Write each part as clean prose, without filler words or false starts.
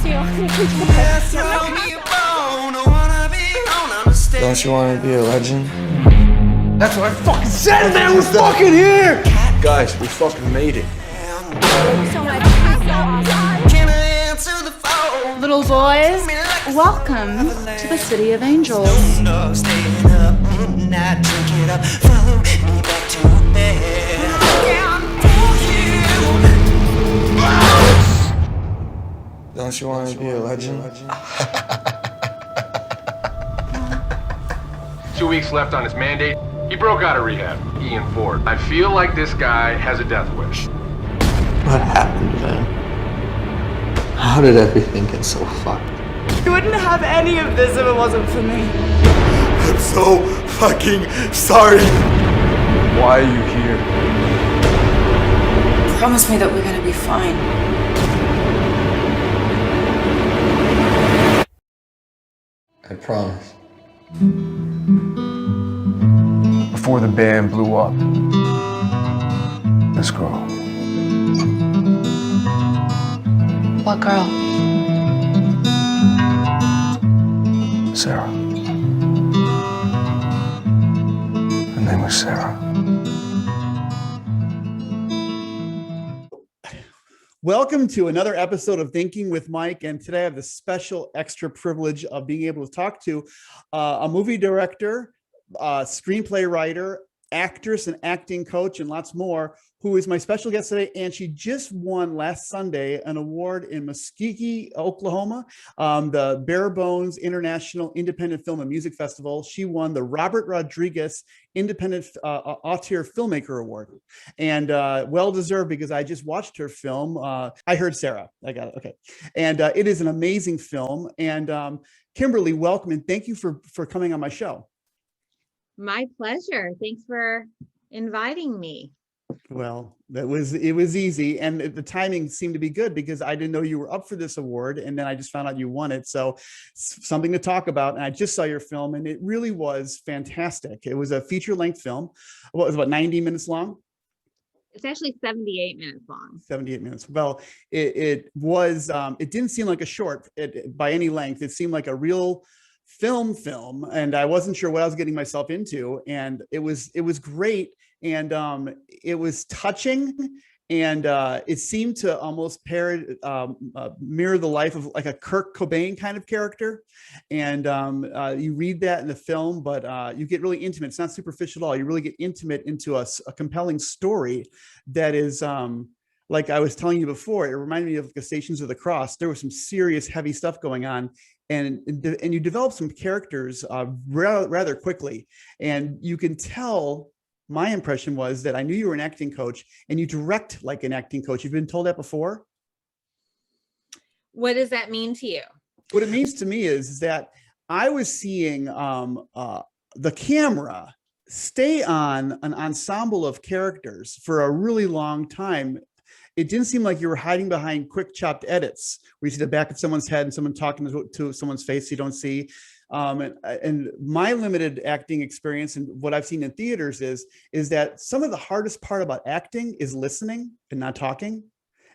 Don't you want to be a legend? That's what I fucking said, man! We're fucking here! Guys, we fucking made it. Little boys, welcome to the City of Angels. Don't you want to be a legend? 2 weeks left on his mandate. He broke out of rehab, Ian Ford. I feel like this guy has a death wish. What happened, man? How did everything get so fucked? You wouldn't have any of this if it wasn't for me. I'm so fucking sorry. Why are you here? Promise me that we're gonna be fine. I promise. Before the band blew up, this girl. What girl? Sarah. Her name was Sarah. Welcome to another episode of Thinking with Mike, and today I have the special extra privilege of being able to talk to a movie director, screenplay writer, actress and acting coach, and lots more, who is my special guest today. And she just won last Sunday an award in Muskogee, Oklahoma, the Bare Bones International Independent Film and Music Festival. She won the Robert Rodriguez Independent Auteur Filmmaker Award, and well-deserved, because I just watched her film. I heard Sarah. I got it. Okay. And it is an amazing film. And Kimberly, welcome, and thank you for coming on my show. My pleasure. Thanks for inviting me. Well, it was easy, and the timing seemed to be good because I didn't know you were up for this award, and then I just found out you won it. So something to talk about. And I just saw your film, and it really was fantastic. It was a feature-length film. What was about 90 minutes long? It's actually 78 minutes long. 78 minutes. Well, it was. It didn't seem like a short by any length. It seemed like a real film, and I wasn't sure what I was getting myself into, and it was great, and it was touching, and it seemed to almost mirror the life of like a Kurt Cobain kind of character. And you read that in the film, but you get really intimate. It's not superficial at all. You really get intimate into a compelling story that is like I was telling you before. It reminded me of the Stations of the Cross. There was some serious heavy stuff going on. And you develop some characters rather quickly. And you can tell, my impression was that I knew you were an acting coach, and you direct like an acting coach. You've been told that before? What does that mean to you? What it means to me is that I was seeing the camera stay on an ensemble of characters for a really long time. It didn't seem like you were hiding behind quick chopped edits where you see the back of someone's head and someone talking to someone's face you don't see. And my limited acting experience and what I've seen in theaters is that some of the hardest part about acting is listening and not talking,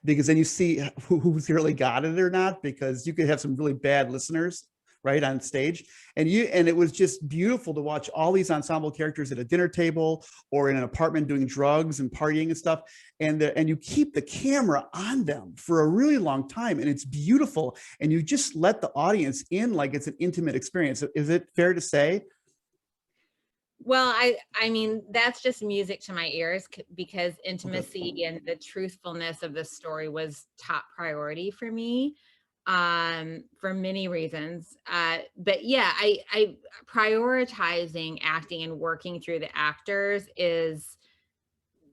because then you see who's really got it or not, because you could have some really bad listeners right on stage. And it was just beautiful to watch all these ensemble characters at a dinner table or in an apartment doing drugs and partying and stuff. And you keep the camera on them for a really long time, and it's beautiful. And you just let the audience in like it's an intimate experience. Is it fair to say? Well, I mean, that's just music to my ears, because intimacy and the truthfulness of the story was top priority for me. For many reasons. But yeah, I prioritizing acting and working through the actors is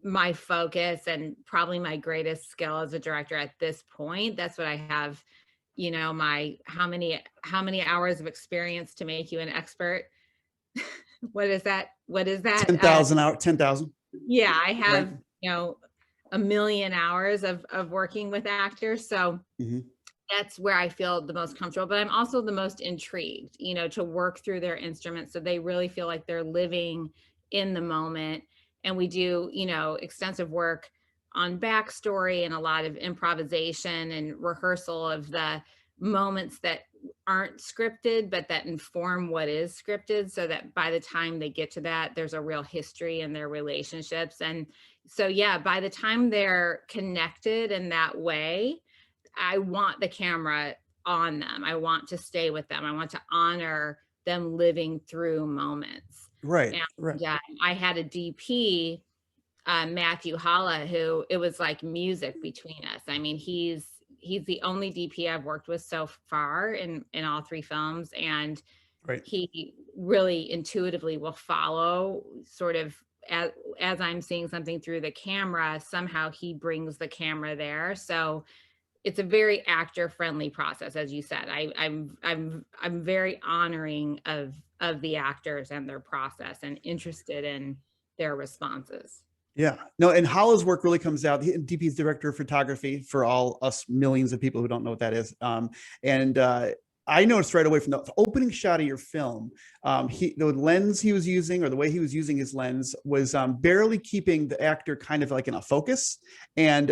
my focus, and probably my greatest skill as a director at this point. That's what I have, my, how many hours of experience to make you an expert? What is that? 10,000 hours, 10,000. Yeah, I have, right. A million hours of working with actors. So that's where I feel the most comfortable, but I'm also the most intrigued, to work through their instruments so they really feel like they're living in the moment. And we do, extensive work on backstory and a lot of improvisation and rehearsal of the moments that aren't scripted, but that inform what is scripted, so that by the time they get to that, there's a real history in their relationships. And so, yeah, by the time they're connected in that way, I want the camera on them. I want to stay with them. I want to honor them living through moments. Right, And right. I had a DP, Matthew Holla, who it was like music between us. I mean, he's the only DP I've worked with so far in all 3 films. And Right. he really intuitively will follow sort of as I'm seeing something through the camera, somehow he brings the camera there. So it's a very actor friendly process, as you said. I'm very honoring of the actors and their process, and interested in their responses. Yeah, no, and Hollow's work really comes out. DP's director of photography for all us millions of people who don't know what that is. I noticed right away from the opening shot of your film, the lens he was using, or the way he was using his lens, was barely keeping the actor kind of like in a focus, and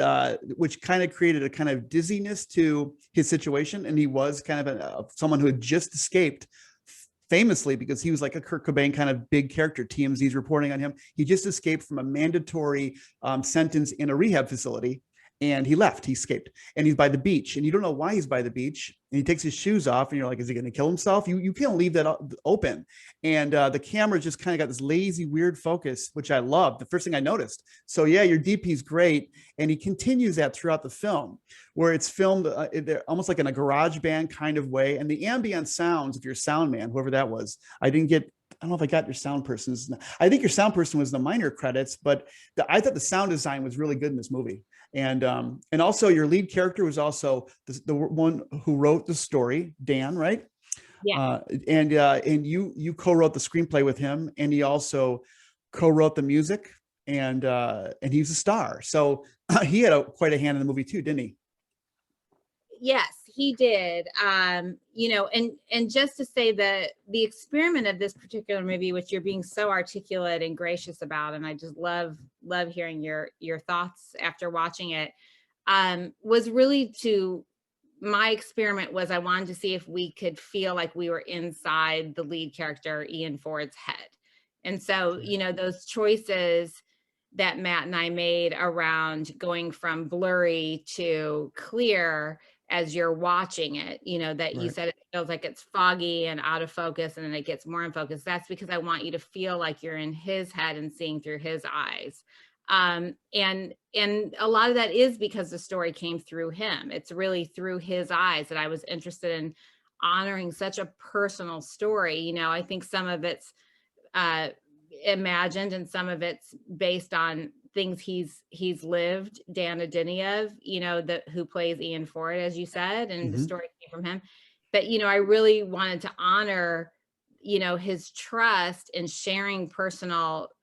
which kind of created a kind of dizziness to his situation. And he was kind of someone who had just escaped, famously, because he was like a Kurt Cobain kind of big character. TMZ's reporting on him. He just escaped from a mandatory sentence in a rehab facility, and he left. He escaped, and he's by the beach, and you don't know why he's by the beach. And he takes his shoes off, and you're like, is he going to kill himself? You can't leave that open. And the camera just kind of got this lazy, weird focus, which I love. The first thing I noticed. So yeah, your DP's great, and he continues that throughout the film, where it's filmed almost like in a garage band kind of way. And the ambient sounds, if you're a sound man, whoever that was, I don't know if I got your sound person's. I think your sound person was the minor credits, but I thought the sound design was really good in this movie. And also your lead character was also the one who wrote the story, Dan, right? Yeah. And you co-wrote the screenplay with him, and he also co-wrote the music, and he's a star. So he had quite a hand in the movie too, didn't he? Yes, he did. And just to say that the experiment of this particular movie, which you're being so articulate and gracious about, and I just love hearing your thoughts after watching it, was really my experiment was I wanted to see if we could feel like we were inside the lead character, Ian Ford's head. And so, those choices that Matt and I made around going from blurry to clear as you're watching it, that you said it feels like it's foggy and out of focus, and then it gets more in focus. That's because I want you to feel like you're in his head and seeing through his eyes. And a lot of that is because the story came through him. It's really through his eyes that I was interested in honoring such a personal story. I think some of it's imagined, and some of it's based on things he's lived. Dan Adeniev, who plays Ian Ford, as you said, and the story came from him. But I really wanted to honor his trust in sharing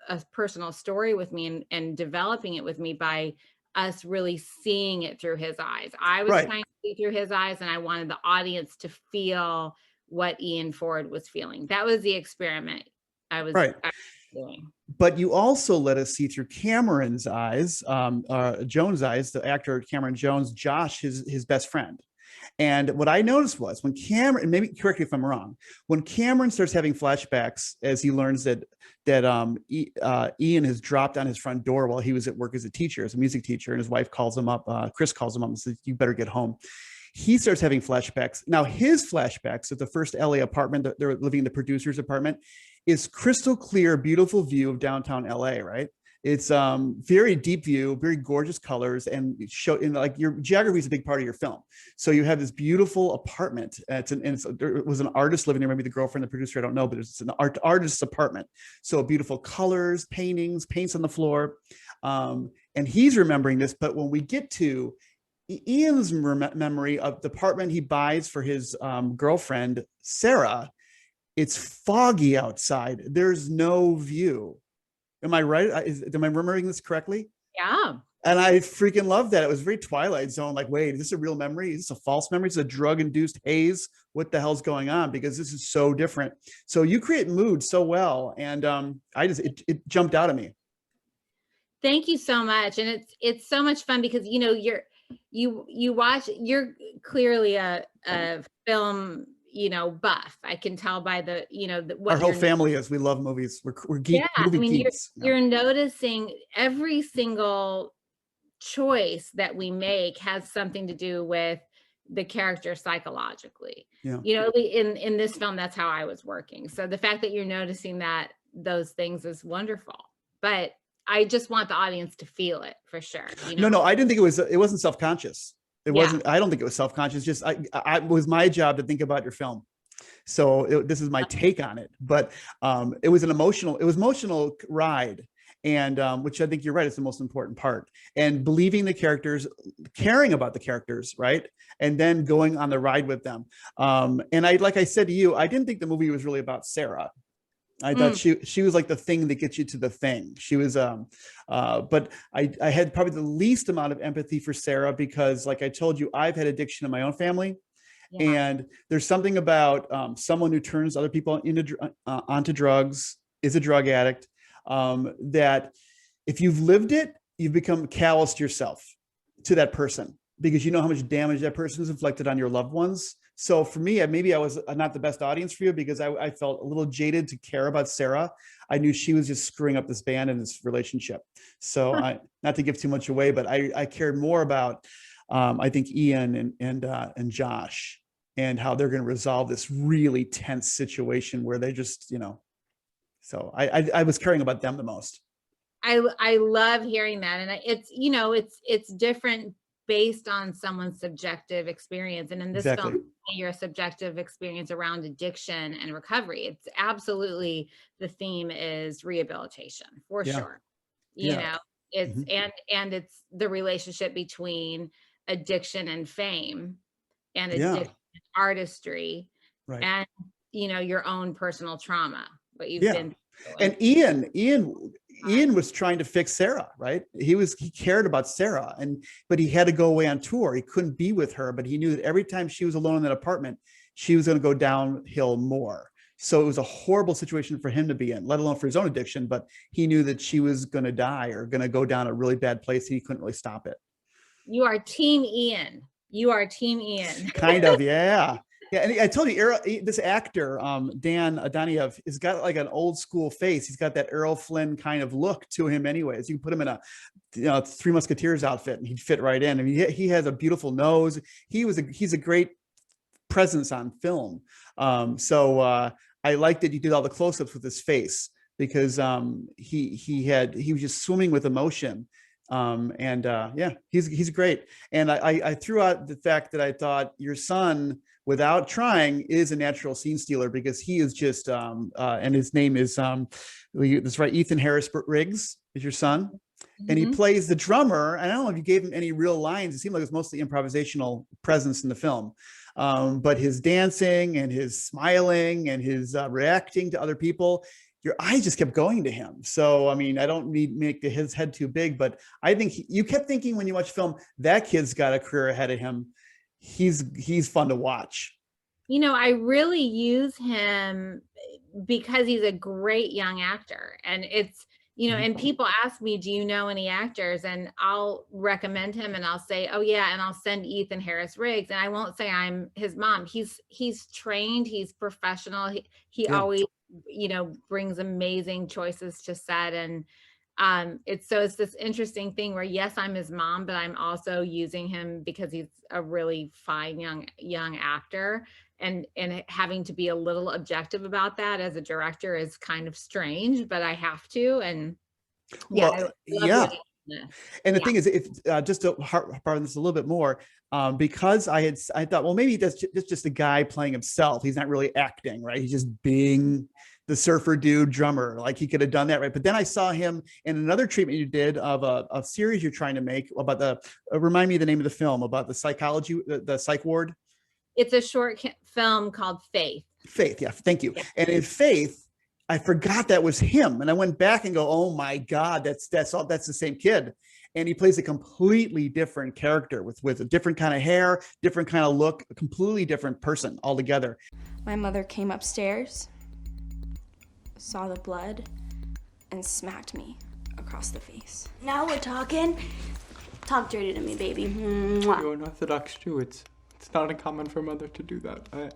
a personal story with me, and developing it with me by us really seeing it through his eyes. I was trying to see through his eyes, and I wanted the audience to feel what Ian Ford was feeling. That was the experiment I was doing. But you also let us see through Cameron's eyes, Jones' eyes, the actor Cameron Jones, Josh, his best friend. And what I noticed was when Cameron, maybe correct me if I'm wrong, when Cameron starts having flashbacks as he learns that Ian has dropped on his front door while he was at work as a music teacher, and his wife calls him up, Chris calls him up and says, "You better get home." He starts having flashbacks. Now his flashbacks at the first LA apartment, they're living in the producer's apartment, is crystal clear, beautiful view of downtown LA, right? It's very deep view, very gorgeous colors, and your geography is a big part of your film. So you have this beautiful apartment. There was an artist living there, maybe the girlfriend, the producer, I don't know, but it's an artist's apartment. So beautiful colors, paints on the floor. And he's remembering this, but when we get to Ian's memory of the apartment he buys for his girlfriend, Sarah, it's foggy outside. There's no view. Am I right? Am I remembering this correctly? Yeah. And I freaking love that. It was very Twilight Zone. Like, wait, is this a real memory? Is this a false memory? Is this a drug-induced haze? What the hell's going on? Because this is so different. So you create mood so well. And it jumped out at me. Thank you so much. And it's so much fun because, you watch, you're clearly a film, buff. I can tell by the, what Our whole you're, family is. We love movies. We're movie geeks. you're noticing every single choice that we make has something to do with the character psychologically. Yeah. In this film, that's how I was working. So the fact that you're noticing those things is wonderful. But I just want the audience to feel it for sure. No, I didn't think it wasn't self-conscious. It wasn't, I don't think it was self-conscious. Just it was my job to think about your film. So this is my take on it, but it was an emotional ride. And which I think you're right, it's the most important part. And believing the characters, caring about the characters, right? And then going on the ride with them. And like I said to you, I didn't think the movie was really about Sarah. I thought she was like the thing that gets you to the thing. She was, but I had probably the least amount of empathy for Sarah because, like I told you, I've had addiction in my own family. Yeah. And there's something about someone who turns other people onto drugs, is a drug addict, that if you've lived it, you've become callous yourself to that person because you know how much damage that person has inflicted on your loved ones. So for me, maybe I was not the best audience for you because I felt a little jaded to care about Sarah. I knew she was just screwing up this band and this relationship. So not to give too much away, but I cared more about, I think, Ian and Josh and how they're going to resolve this really tense situation where they just, so I was caring about them the most. I love hearing that. And it's different based on someone's subjective experience. And in this film, your subjective experience around addiction and recovery, it's absolutely, the theme is rehabilitation for sure. It's and it's the relationship between addiction and fame and addiction and artistry, right? And your own personal trauma, what you've been through. And Ian was trying to fix Sarah, right? He cared about Sarah, but he had to go away on tour. He couldn't be with her, but he knew that every time she was alone in that apartment, she was going to go downhill more. So it was a horrible situation for him to be in, let alone for his own addiction. But he knew that she was going to die or going to go down a really bad place, and he couldn't really stop it. You are Team Ian. Kind of, yeah. Yeah, and I told you, this actor, Dan Adoniev, has got like an old school face. He's got that Errol Flynn kind of look to him anyways. You can put him in a Three Musketeers outfit and he'd fit right in. I mean, he has a beautiful nose. He's a great presence on film. So I liked that you did all the close-ups with his face because he was just swimming with emotion. He's great. And I threw out the fact that I thought your son, without trying, is a natural scene stealer because he is just, and his name is, that's right, Ethan Harris Riggs is your son. And he plays the drummer. And I don't know if you gave him any real lines. It seemed like it was mostly improvisational presence in the film. But his dancing and his smiling and his reacting to other people, your eyes just kept going to him. So, I mean, I don't need to make his head too big, but I think you kept thinking when you watch film, that kid's got a career ahead of him. He's fun to watch. I really use him because he's a great young actor. And it's, and people ask me, do you know any actors? And I'll recommend him and I'll say, oh yeah. And I'll send Ethan Harris Riggs. And I won't say I'm his mom. He's trained, he's professional. He always, brings amazing choices to set. And it's this interesting thing where, yes, I'm his mom, but I'm also using him because he's a really fine young actor, and having to be a little objective about that as a director is kind of strange, but I have to. And And the thing is, if just to harp on this a little bit more, because I thought, well, maybe that's just a guy playing himself. He's not really acting, right? He's just being the surfer dude drummer. Like he could have done that, right? But then I saw him in another treatment you did of a series you're trying to make about remind me of the name of the film, about the psychology, the psych ward. It's a short film called Faith. Faith, yeah, thank you. Yeah. And in Faith, I forgot that was him, and I went back and go, oh my God, that's the same kid. And he plays a completely different character with a different kind of hair, different kind of look, a completely different person altogether. My mother came upstairs, saw the blood, and smacked me across the face. Now we're talking. Talk dirty to me, baby. Mwah. You're an Orthodox Jew. It's not uncommon for a mother to do that.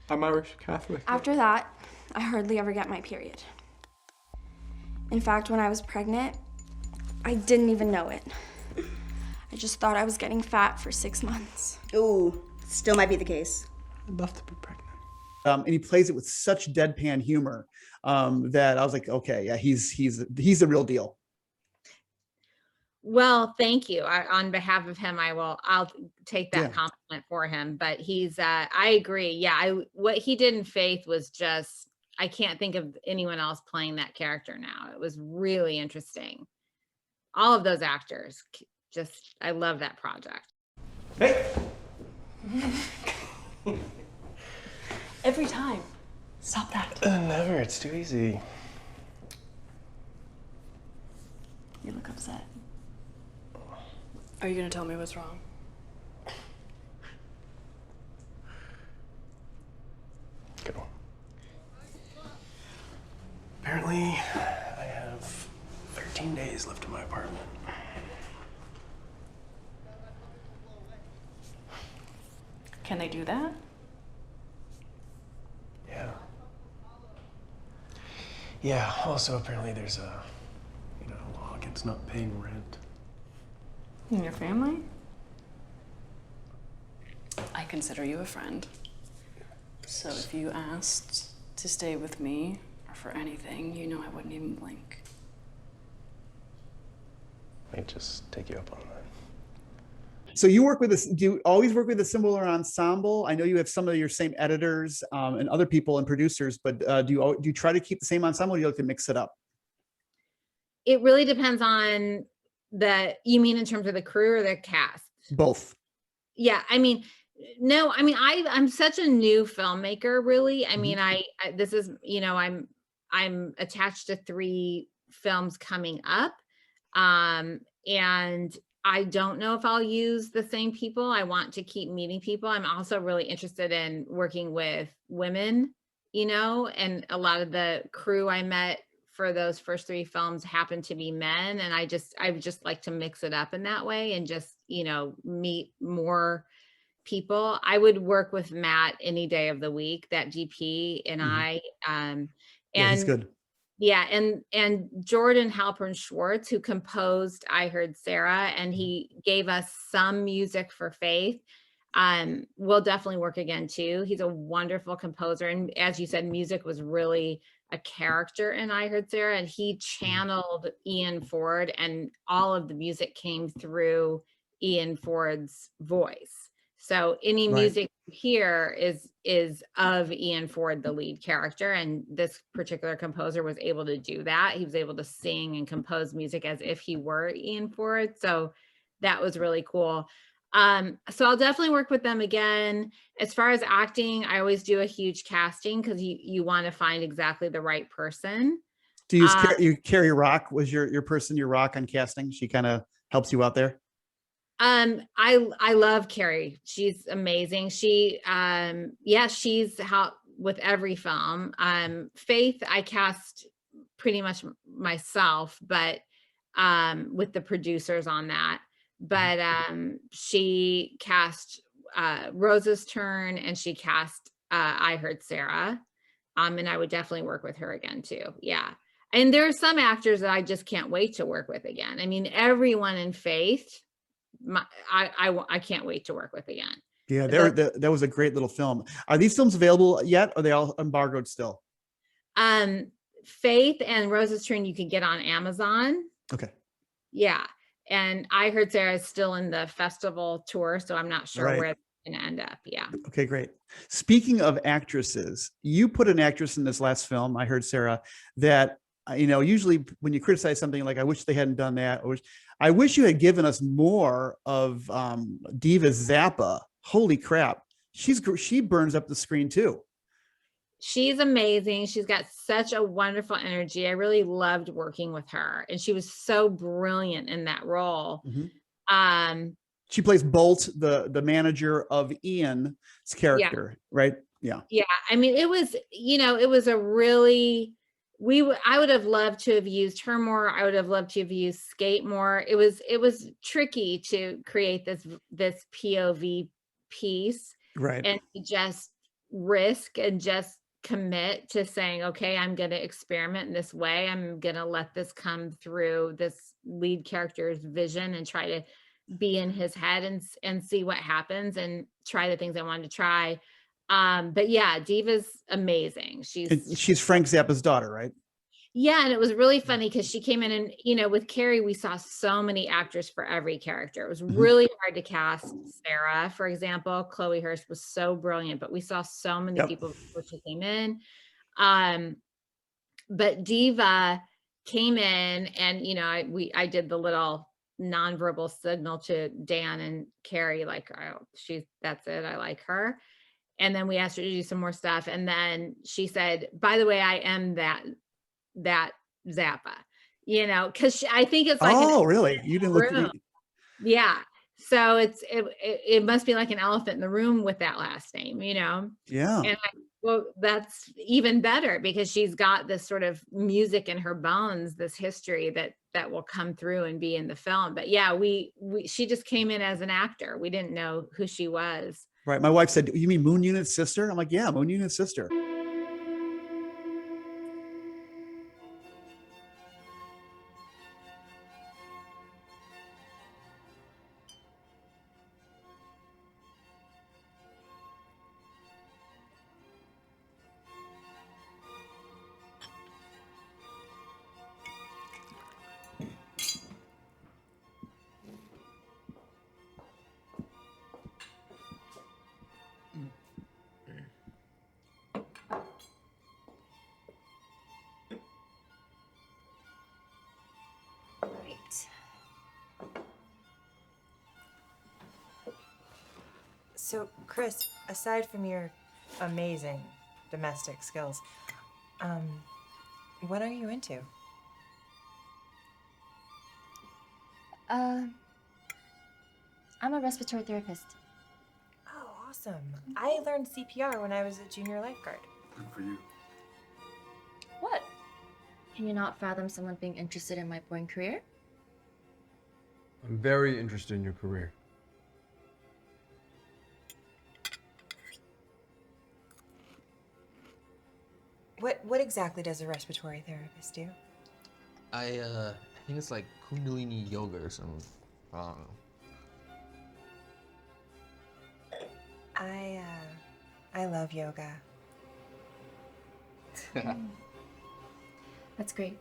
I'm Irish Catholic. After that, I hardly ever get my period. In fact, when I was pregnant, I didn't even know it. I just thought I was getting fat for 6 months. Ooh, still might be the case. I'd love to be pregnant. And he plays it with such deadpan humor that I was like, okay, yeah, he's the real deal. Well, thank you. On behalf of him, I'll take that compliment for him. But I agree. Yeah, what he did in Faith was just, I can't think of anyone else playing that character now. It was really interesting. All of those actors, I love that project. Hey. Every time. Stop that. Never. It's too easy. You look upset. Are you gonna tell me what's wrong? Good one. Apparently, I have 13 days left in my apartment. Can they do that? Yeah. Yeah, also apparently there's a law against not paying rent. In your family? I consider you a friend. So if you asked to stay with me or for anything, you know I wouldn't even blink. I just take you up on that. So you work with this, do you always work with a similar ensemble? I know you have some of your same editors and other people and producers, but do you try to keep the same ensemble or do you like to mix it up? It really depends on you mean in terms of the crew or the cast? Both. Yeah, I mean, no, I mean, I'm such a new filmmaker, really. I mean, this is, I'm attached to 3 films coming up. And I don't know if I'll use the same people. I want to keep meeting people. I'm also really interested in working with women, and a lot of the crew I met for those first 3 films happened to be men. And I would just like to mix it up in that way and just, meet more people. I would work with Matt any day of the week, that GP and I, Yeah, he's good. Yeah, and Jordan Halpern Schwartz, who composed I Heard Sarah, and he gave us some music for Faith. We'll definitely work again too. He's a wonderful composer, and as you said, music was really a character in I Heard Sarah, and he channeled Ian Ford, and all of the music came through Ian Ford's voice. So any music here is of Ian Ford, the lead character, and this particular composer was able to do that. He was able to sing and compose music as if he were Ian Ford. So that was really cool. So I'll definitely work with them again. As far as acting, I always do a huge casting because you want to find exactly the right person. Do you use Carrie Rock was your person, your rock on casting? She kind of helps you out there? I love Carrie. She's amazing. She's helped with every film. Faith, I cast pretty much myself, but with the producers on that. But she cast Rose's Turn, and she cast I Heard Sarah. And I would definitely work with her again too. Yeah. And there are some actors that I just can't wait to work with again. I mean, everyone in Faith, I can't wait to work with again. Yeah, that was a great little film. Are these films available yet? Or are they all embargoed still? Faith and Rose's Turn you can get on Amazon. Okay. Yeah. And I Heard Sarah is still in the festival tour, so I'm not sure where it's going to end up. Yeah. Okay, great. Speaking of actresses, you put an actress in this last film, I Heard Sarah, that, usually when you criticize something like, I wish they hadn't done that, or I wish you had given us more of Diva Zappa. Holy crap. She burns up the screen too. She's amazing. She's got such a wonderful energy. I really loved working with her, and she was so brilliant in that role. She plays Bolt, the manager of Ian's character, right? Yeah. Yeah. I mean, it was a really I would have loved to have used her more. I would have loved to have used Skate more. It was tricky to create this POV piece, Right. and to just risk and just commit to saying, okay, I'm going to experiment in this way. I'm going to let this come through this lead character's vision and try to be in his head and see what happens and try the things I wanted to try. But yeah, Diva's amazing. She's Frank Zappa's daughter, right? Yeah, and it was really funny because she came in and, you know, with Carrie, we saw so many actors for every character. It was really hard to cast Sarah, for example. Chloe Hurst was so brilliant, but we saw so many people before she came in. But Diva came in and, you know, I did the little nonverbal signal to Dan and Carrie, like, oh, that's it. I like her. And then we asked her to do some more stuff. And then she said, by the way, I am that Zappa, you know, because I think it's like, oh, really? You didn't look at yeah. So it must be like an elephant in the room with that last name, you know? Yeah. And well, that's even better because she's got this sort of music in her bones, this history that will come through and be in the film. But yeah, she just came in as an actor. We didn't know who she was. Right. My wife said, you mean Moon Unit's sister? I'm like, yeah, Moon Unit's sister. So, Chris, aside from your amazing domestic skills, what are you into? I'm a respiratory therapist. Oh, awesome. I learned CPR when I was a junior lifeguard. Good for you. What? Can you not fathom someone being interested in my boring career? I'm very interested in your career. What exactly does a respiratory therapist do? I think it's like Kundalini yoga or something. I don't know. I love yoga. That's great.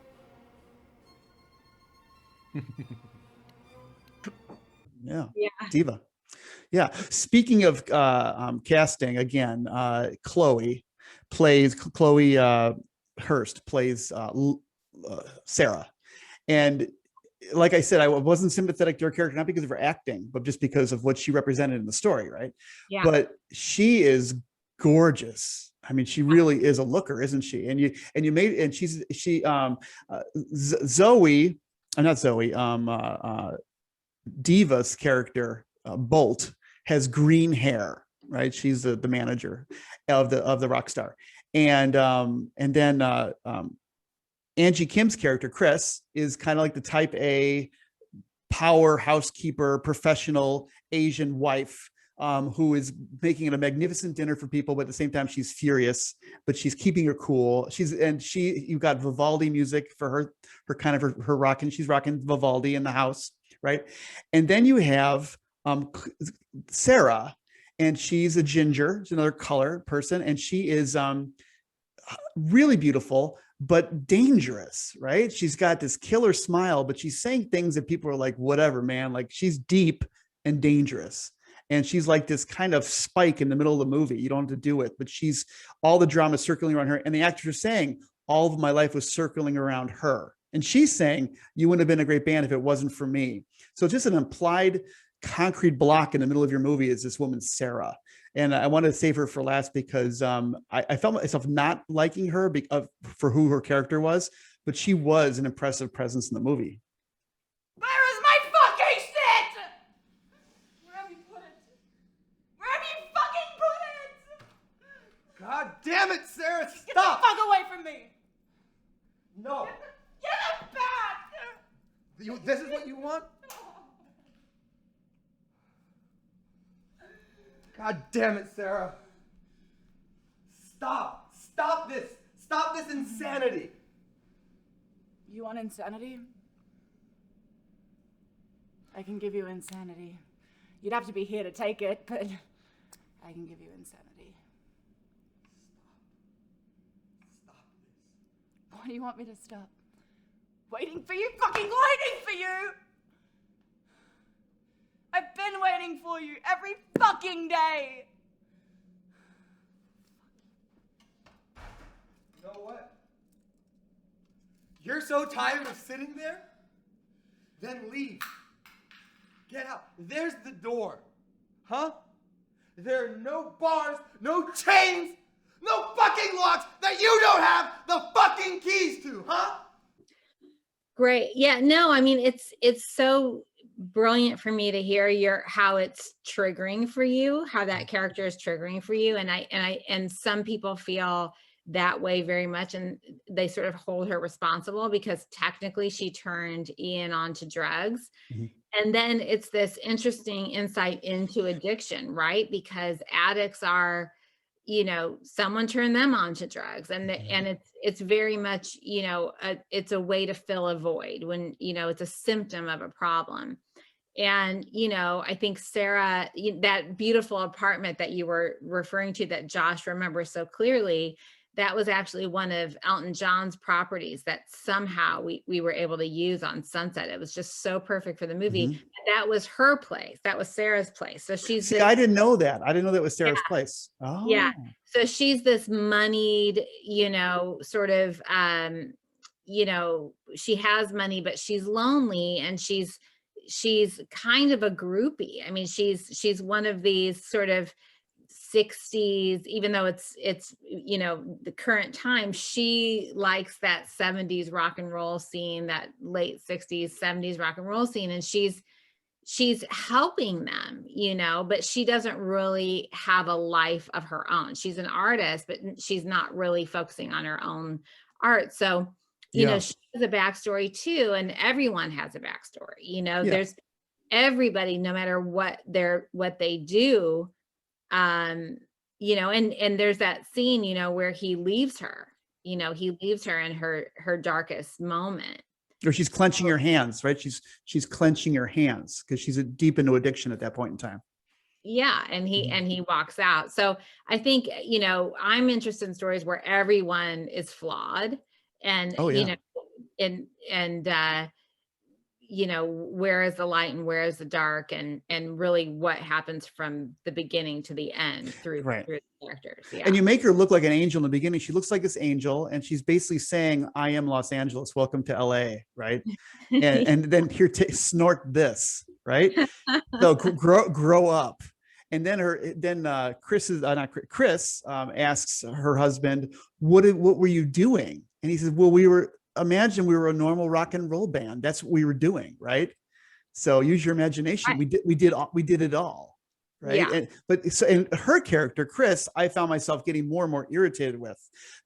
Yeah. Diva. Yeah. Speaking of casting, again, Chloe Hurst plays Sarah. And like I said, I wasn't sympathetic to her character, not because of her acting, but just because of what she represented in the story, right? Yeah. But she is gorgeous. I mean, she really is a looker, isn't she? Diva's character, Bolt, has green hair, right? She's the manager of the rock star. And then Angie Kim's character, Chris, is kind of like the type A power housekeeper, professional Asian wife who is making a magnificent dinner for people, but at the same time she's furious, but she's keeping her cool. You've got Vivaldi music for her rocking. She's rocking Vivaldi in the house, right? And then you have Sarah, and she's a ginger, she's another color person, and she is really beautiful but dangerous, right? She's got this killer smile, but she's saying things that people are like, whatever, man. Like, she's deep and dangerous. And she's like this kind of spike in the middle of the movie. You don't have to do it, but she's all the drama circling around her. And the actors are saying, all of my life was circling around her. And she's saying, you wouldn't have been a great band if it wasn't for me. So just an implied concrete block in the middle of your movie is this woman, Sarah. And I wanted to save her for last because I felt myself not liking her for who her character was, but she was an impressive presence in the movie. Where is my fucking shit? Where have you put it? Where have you fucking put it? God damn it, Sarah, Get the stop! fuck away from me! God damn it, Sarah. Stop. Stop this. Stop this insanity. You want insanity? I can give you insanity. You'd have to be here to take it, but I can give you insanity. Stop this. Why do you want me to stop? Waiting for you, fucking waiting for you! I've been waiting for you every fucking day! You know what? You're so tired of sitting there? Then leave. Get out. There's the door. Huh? There are no bars, no chains, no fucking locks that you don't have the fucking keys to, huh? Great. Yeah, no, I mean, it's so brilliant for me to hear how it's triggering for you, how that character is triggering for you. And some people feel that way very much, and they sort of hold her responsible because technically she turned Ian onto drugs. Mm-hmm. And then it's this interesting insight into addiction, right? Because addicts are, someone turned them onto drugs, and it's very much, it's a way to fill a void when, it's a symptom of a problem. And, I think Sarah, that beautiful apartment that you were referring to that Josh remembers so clearly, that was actually one of Elton John's properties that somehow we were able to use on Sunset. It was just so perfect for the movie. Mm-hmm. That was her place. That was Sarah's place. So she's I didn't know that. I didn't know that was Sarah's place. Oh. Yeah. So she's this moneyed, sort of, she has money, but she's lonely, and she's kind of a groupie. I mean, she's one of these sort of 60s, even though it's the current time, she likes that 70s rock and roll scene, that late 60s 70s rock and roll scene, and she's helping them, but she doesn't really have a life of her own. She's an artist, but she's not really focusing on her own art. So she has a backstory too, and everyone has a backstory. There's everybody, no matter what they do. And there's that scene, where he leaves her, in her darkest moment. Or she's clenching her hands, right? She's clenching her hands because she's deep into addiction at that point in time. Yeah. And he walks out. So I think, I'm interested in stories where everyone is flawed and, where is the light and where is the dark, and really what happens from the beginning to the end through the characters. Yeah. And you make her look like an angel in the beginning. She looks like this angel, and she's basically saying, I am Los Angeles, welcome to LA, right? And then here, snort this, right? So grow up. And then Chris asks her husband, what were you doing? And he says, well, imagine we were a normal rock and roll band. That's what we were doing, right? So use your imagination. We did it all, right? Yeah. And her character, Chris, I found myself getting more and more irritated with,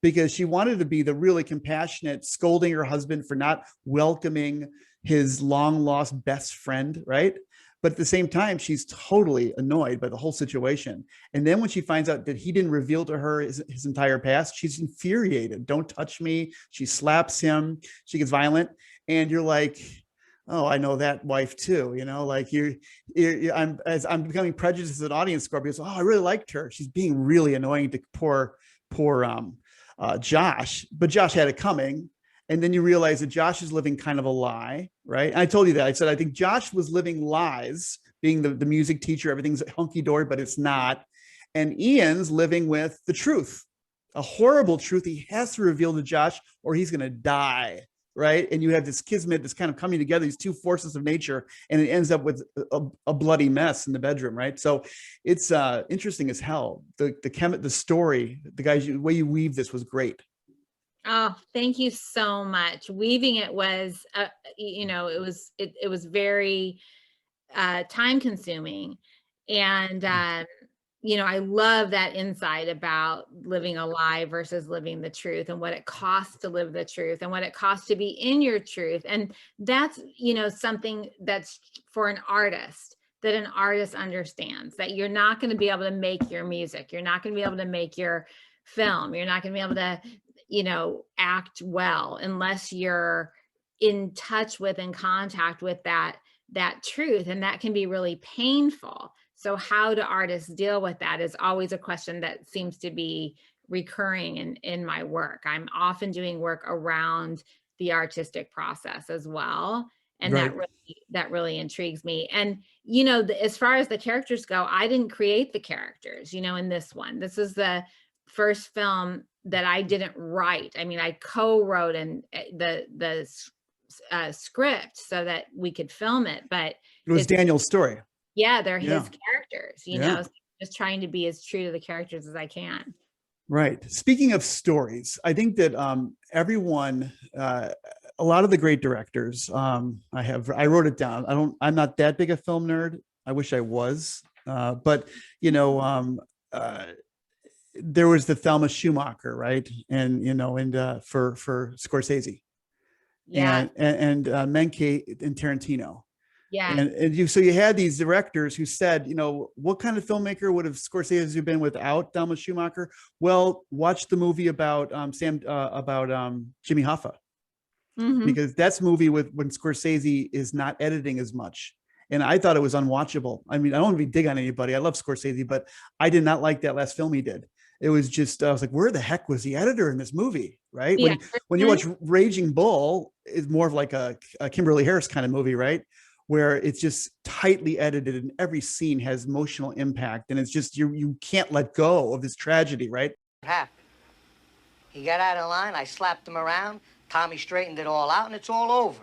because she wanted to be the really compassionate, scolding her husband for not welcoming his long lost best friend, right? But at the same time, she's totally annoyed by the whole situation. And then when she finds out that he didn't reveal to her his entire past, she's infuriated. Don't touch me. She slaps him. She gets violent. And you're like, oh, I know that wife too. Like I'm becoming prejudiced as an audience score because, oh, I really liked her. She's being really annoying to poor Josh. But Josh had it coming. And then you realize that Josh is living kind of a lie, right? And I told you that. I said, I think Josh was living lies, being the music teacher. Everything's hunky-dory, but it's not. And Ian's living with the truth, a horrible truth he has to reveal to Josh, or he's going to die, right? And you have this kismet that's kind of coming together, these two forces of nature, and it ends up with a bloody mess in the bedroom, right? So it's interesting as hell. The story, the way you weave this was great. Oh, thank you so much. Weaving it was, it was very time consuming. And, I love that insight about living a lie versus living the truth, and what it costs to live the truth, and what it costs to be in your truth. And that's, something that's for an artist. that an artist understands, that you're not going to be able to make your music. You're not going to be able to make your film. You're not going to be able to, you know, act well unless you're in touch with, in contact with that truth. And that can be really painful. So how do artists deal with that is always a question that seems to be recurring in my work. I'm often doing work around the artistic process as well. And Right. that really intrigues me. And, you know, as far as the characters go, I didn't create the characters, you know, in this one. This is the first film that I didn't write. I mean, I co-wrote the script so that we could film it, but It was Daniel's story. yeah, they're Yeah. his characters, you Yeah. know, so just trying to be as true to the characters as I can. Right. Speaking of stories, I think that everyone, a lot of the great directors, I wrote it down. I'm not that big a film nerd. I wish I was, but you know, there was the Thelma Schumacher, right? And you know, and for Scorsese, Yeah, and Menke and Tarantino. yeah. And so you had these directors who said, you know, what kind of filmmaker would have Scorsese been without Thelma Schumacher? Well, watch the movie about Jimmy Hoffa, Mhm. because that's a movie with when Scorsese is not editing as much. And I thought it was unwatchable. I mean, I don't want to be dig on anybody. I love Scorsese, but I did not like that last film he did. It was just, I was like, where the heck was the editor in this movie? Right. Yeah. When you watch Raging Bull, it's more of like a Kymberly Harris kind of movie, right? Where it's just tightly edited and every scene has emotional impact. And it's just, you can't let go of this tragedy, right? What happened? He got out of line, I slapped him around, Tommy straightened it all out, and it's all over.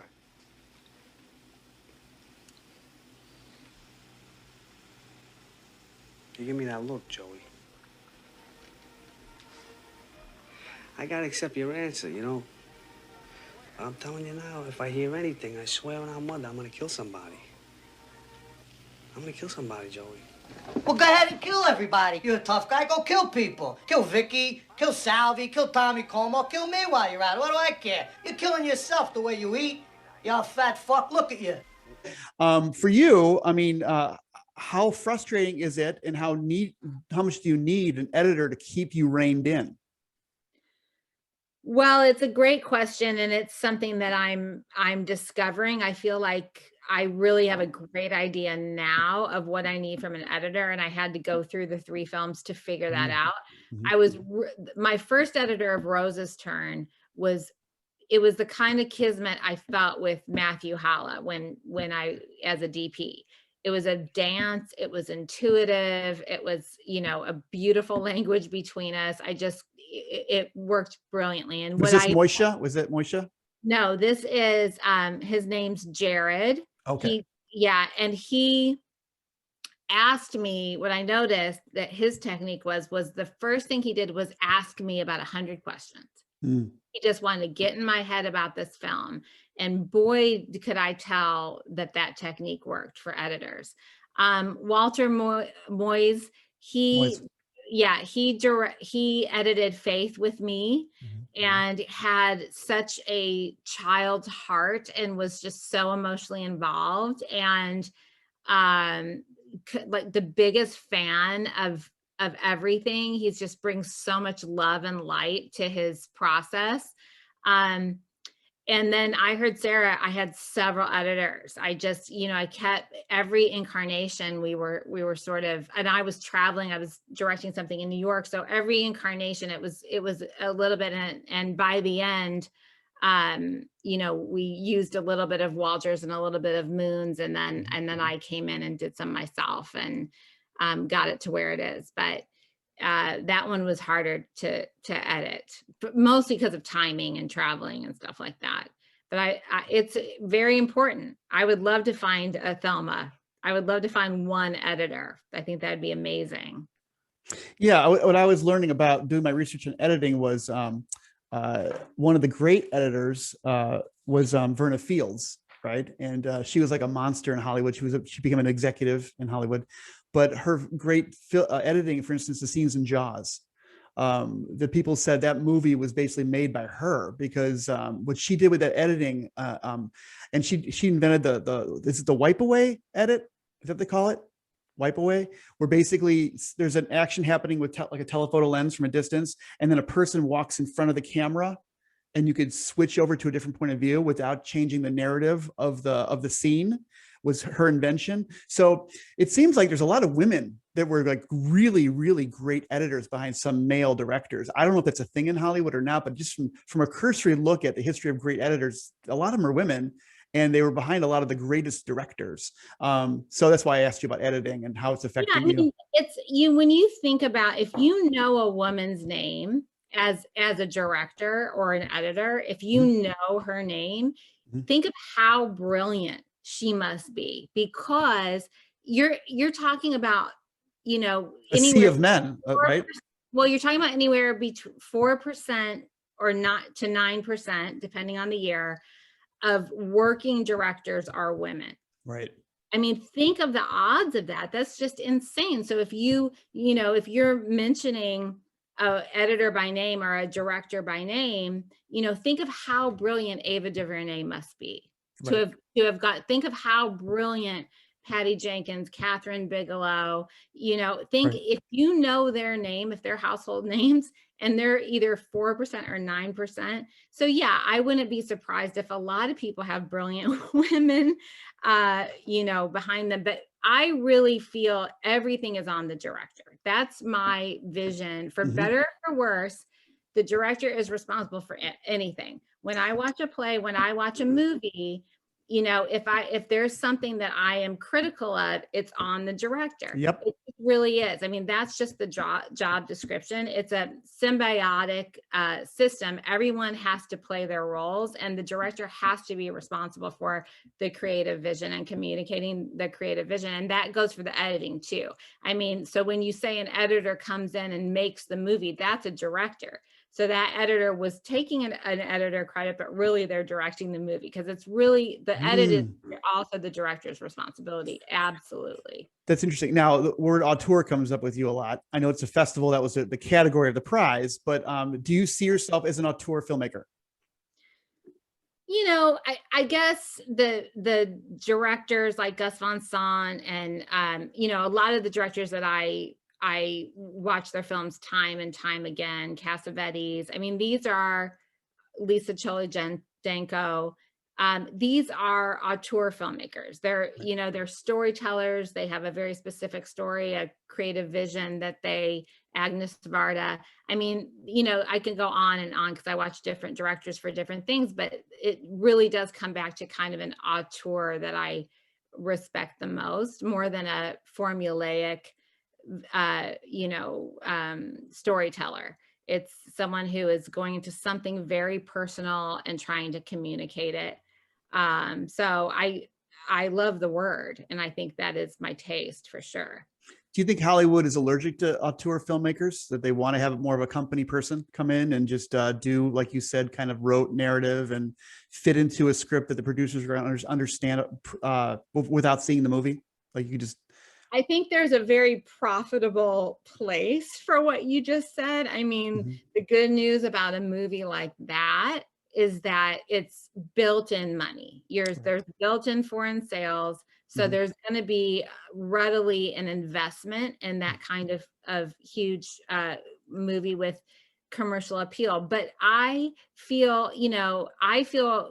You give me that look, Joey. I gotta accept your answer, you know. But I'm telling you now, if I hear anything, I swear on our mother, I'm gonna kill somebody. I'm gonna kill somebody, Joey. Well, go ahead and kill everybody. You're a tough guy, go kill people. Kill Vicky, kill Salvi, kill Tommy Como, kill me while you're at it. What do I care? You're killing yourself the way you eat. You're a fat fuck, look at you. For you, I mean, how frustrating is it, and how much do you need an editor to keep you reined in? Well, it's a great question, and it's something that I'm discovering. I feel like I really have a great idea now of what I need from an editor, and I had to go through the 3 films to figure that out. My first editor of Rose's Turn was the kind of kismet I felt with Matthew Halla when I, as a DP. It was a dance, it was intuitive, it was, you know, a beautiful language between us. It worked brilliantly. And Was this Moisha? Was it Moisha? No, this is, his name's Jared. Okay. And he asked me, what I noticed that his technique was the first thing he did was ask me about 100 questions. He just wanted to get in my head about this film. And boy, could I tell that technique worked for editors. Walter Moyes, he edited Faith with me and had such a child's heart and was just so emotionally involved, and like the biggest fan of everything. He just brings so much love and light to his process. And then I heard Sarah, I had several editors. I just, you know, I kept every incarnation. We were sort of, and I was traveling, I was directing something in New York. So every incarnation, it was a little bit, and by the end, you know, we used a little bit of Walters and a little bit of Moons. And then I came in and did some myself and got it to where it is. But that one was harder to edit, but mostly because of timing and traveling and stuff like that. But it's very important. I would love to find a Thelma. I would love to find one editor. I think that'd be amazing. Yeah, what I was learning about doing my research on editing was one of the great editors was Verna Fields, right? And she was like a monster in Hollywood. She became an executive in Hollywood. But her great editing, for instance, the scenes in Jaws, the people said that movie was basically made by her because what she did with that editing, and she invented the wipe away edit. is that what they call it? Wipe away, where basically there's an action happening with like a telephoto lens from a distance, and then a person walks in front of the camera, and you could switch over to a different point of view without changing the narrative of the scene. Was her invention. So it seems like there's a lot of women that were like really, really great editors behind some male directors. I don't know if that's a thing in Hollywood or not, but just from a cursory look at the history of great editors, a lot of them are women, and they were behind a lot of the greatest directors. So that's why I asked you about editing and how it's affecting you. It's you when you think about, if you know a woman's name as a director or an editor, if you know her name, think of how brilliant she must be, because you're talking about, you know, A sea of men, right? Well, you're talking about anywhere between 4% or not to 9%, depending on the year, of working directors are women. Right. I mean, think of the odds of that. That's just insane. So if if you're mentioning a editor by name or a director by name, think of how brilliant Ava DuVernay must be. Right. Think of how brilliant Patty Jenkins, Catherine Bigelow, think Right. if you know their name, if they're household names, and they're either 4% or 9%. So yeah, I wouldn't be surprised if a lot of people have brilliant women, behind them. But I really feel everything is on the director. That's my vision. For better or for worse, the director is responsible for anything. When I watch a play, when I watch a movie, if there's something that I am critical of, it's on the director. Yep. It really is. I mean, that's just the job description. It's a symbiotic system. Everyone has to play their roles, and the director has to be responsible for the creative vision and communicating the creative vision. And that goes for the editing too. I mean, so when you say an editor comes in and makes the movie, that's a director. So that editor was taking an editor credit, but really they're directing the movie, because it's really the edit is also the director's responsibility. Absolutely. That's interesting. Now, the word auteur comes up with you a lot. I know it's a festival, that was the category of the prize, but do you see yourself as an auteur filmmaker? I guess the directors like Gus Van Sant and, a lot of the directors that I watch their films time and time again, Cassavetes. I mean, these are Lisa Cholodenko. These are auteur filmmakers. They're storytellers. They have a very specific story, a creative vision that Agnes Varda. I mean, I can go on and on because I watch different directors for different things, but it really does come back to kind of an auteur that I respect the most, more than a formulaic storyteller. It's someone who is going into something very personal and trying to communicate it. So I love the word, and I think that is my taste for sure. Do you think Hollywood is allergic to auteur filmmakers, that they want to have more of a company person come in and just do, like you said, kind of rote narrative and fit into a script that the producers are going to understand without seeing the movie? Like you just I think there's a very profitable place for what you just said. I mean, the good news about a movie like that is that it's built-in money. There's built-in foreign sales. So there's going to be readily an investment in that kind of huge movie with commercial appeal. But I feel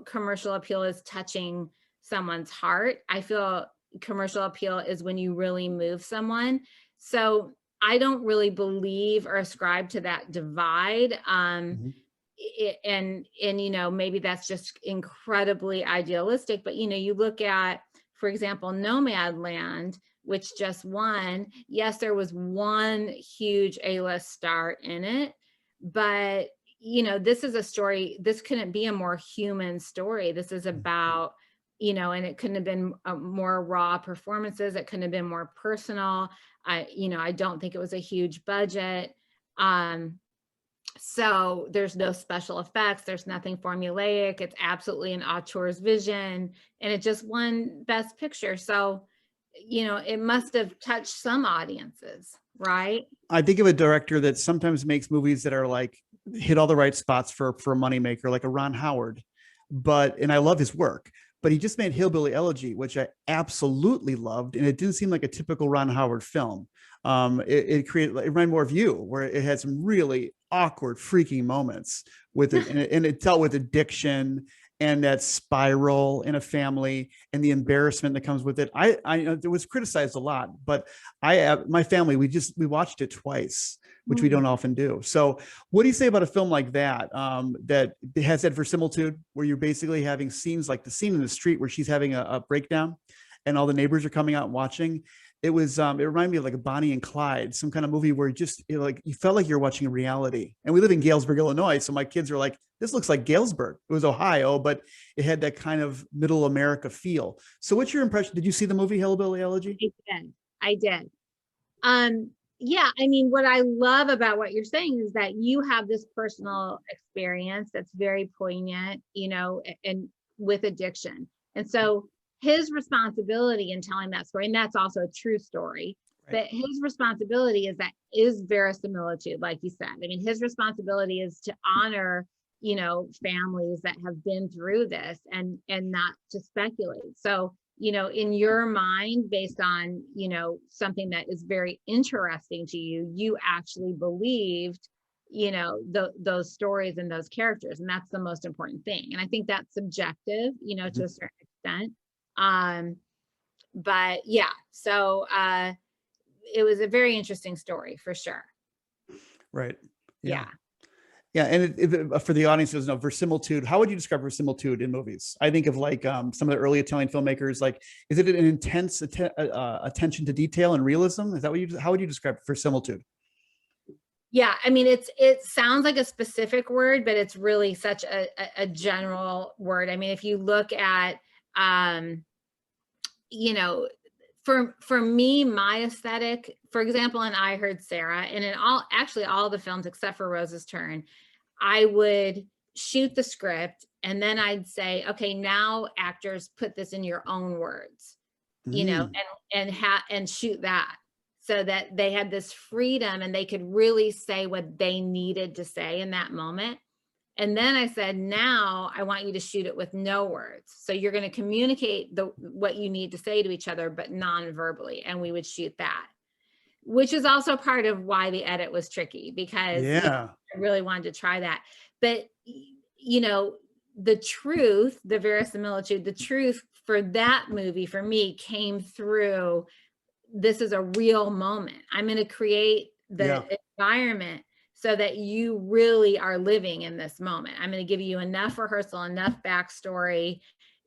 commercial appeal is touching someone's heart. I feel commercial appeal is when you really move someone. So I don't really believe or ascribe to that divide. And maybe that's just incredibly idealistic, but you look at, for example, Nomadland, which just won. Yes, there was one huge A-list star in it, but this is a story, this couldn't be a more human story. This is about and it couldn't have been more raw performances. It couldn't have been more personal. I don't think it was a huge budget. So there's no special effects. There's nothing formulaic. It's absolutely an auteur's vision, and it just won Best Picture. So, it must have touched some audiences, right? I think of a director that sometimes makes movies that are like hit all the right spots for a moneymaker, like a Ron Howard. And I love his work. but he just made Hillbilly Elegy, which I absolutely loved. And it didn't seem like a typical Ron Howard film. It reminded more of You, where it had some really awkward, freaking moments with it. And it dealt with addiction and that spiral in a family and the embarrassment that comes with it. It was criticized a lot, but my family, we watched it twice, which we don't often do. So what do you say about a film like that, that has that verisimilitude, where you're basically having scenes like the scene in the street where she's having a breakdown and all the neighbors are coming out and watching? It reminded me of like a Bonnie and Clyde, some kind of movie where you felt like you're watching a reality. And we live in Galesburg, Illinois. So my kids are like, this looks like Galesburg. It was Ohio, but it had that kind of middle America feel. So what's your impression? Did you see the movie Hillbilly Elegy? I did. Yeah, I mean, what I love about what you're saying is that you have this personal experience that's very poignant, and with addiction. And so his responsibility in telling that story, and that's also a true story, but his responsibility is verisimilitude, like you said. I mean, his responsibility is to honor, families that have been through this and not to speculate. So, in your mind, based on, something that is very interesting to you, you actually believed, those stories and those characters. And that's the most important thing. And I think that's subjective, to a certain extent. But yeah, so it was a very interesting story for sure. Right. Yeah. Yeah. And for the audience who doesn't know, verisimilitude, how would you describe verisimilitude in movies? I think of like some of the early Italian filmmakers, like, is it an intense attention to detail and realism? Is that how would you describe verisimilitude? Yeah, I mean, it sounds like a specific word, but it's really such a general word. I mean, if you look at, for me, my aesthetic, for example, in I Heard Sarah, and in all the films except for Rose's Turn, I would shoot the script and then I'd say, okay, now actors put this in your own words, and shoot that, so that they had this freedom and they could really say what they needed to say in that moment. And then I said, now I want you to shoot it with no words. So you're going to communicate what you need to say to each other, but non-verbally. And we would shoot that, which is also part of why the edit was tricky, because I really wanted to try that. But, the truth, the verisimilitude, the truth for that movie for me came through, this is a real moment. I'm going to create the environment so that you really are living in this moment. I'm going to give you enough rehearsal, enough backstory,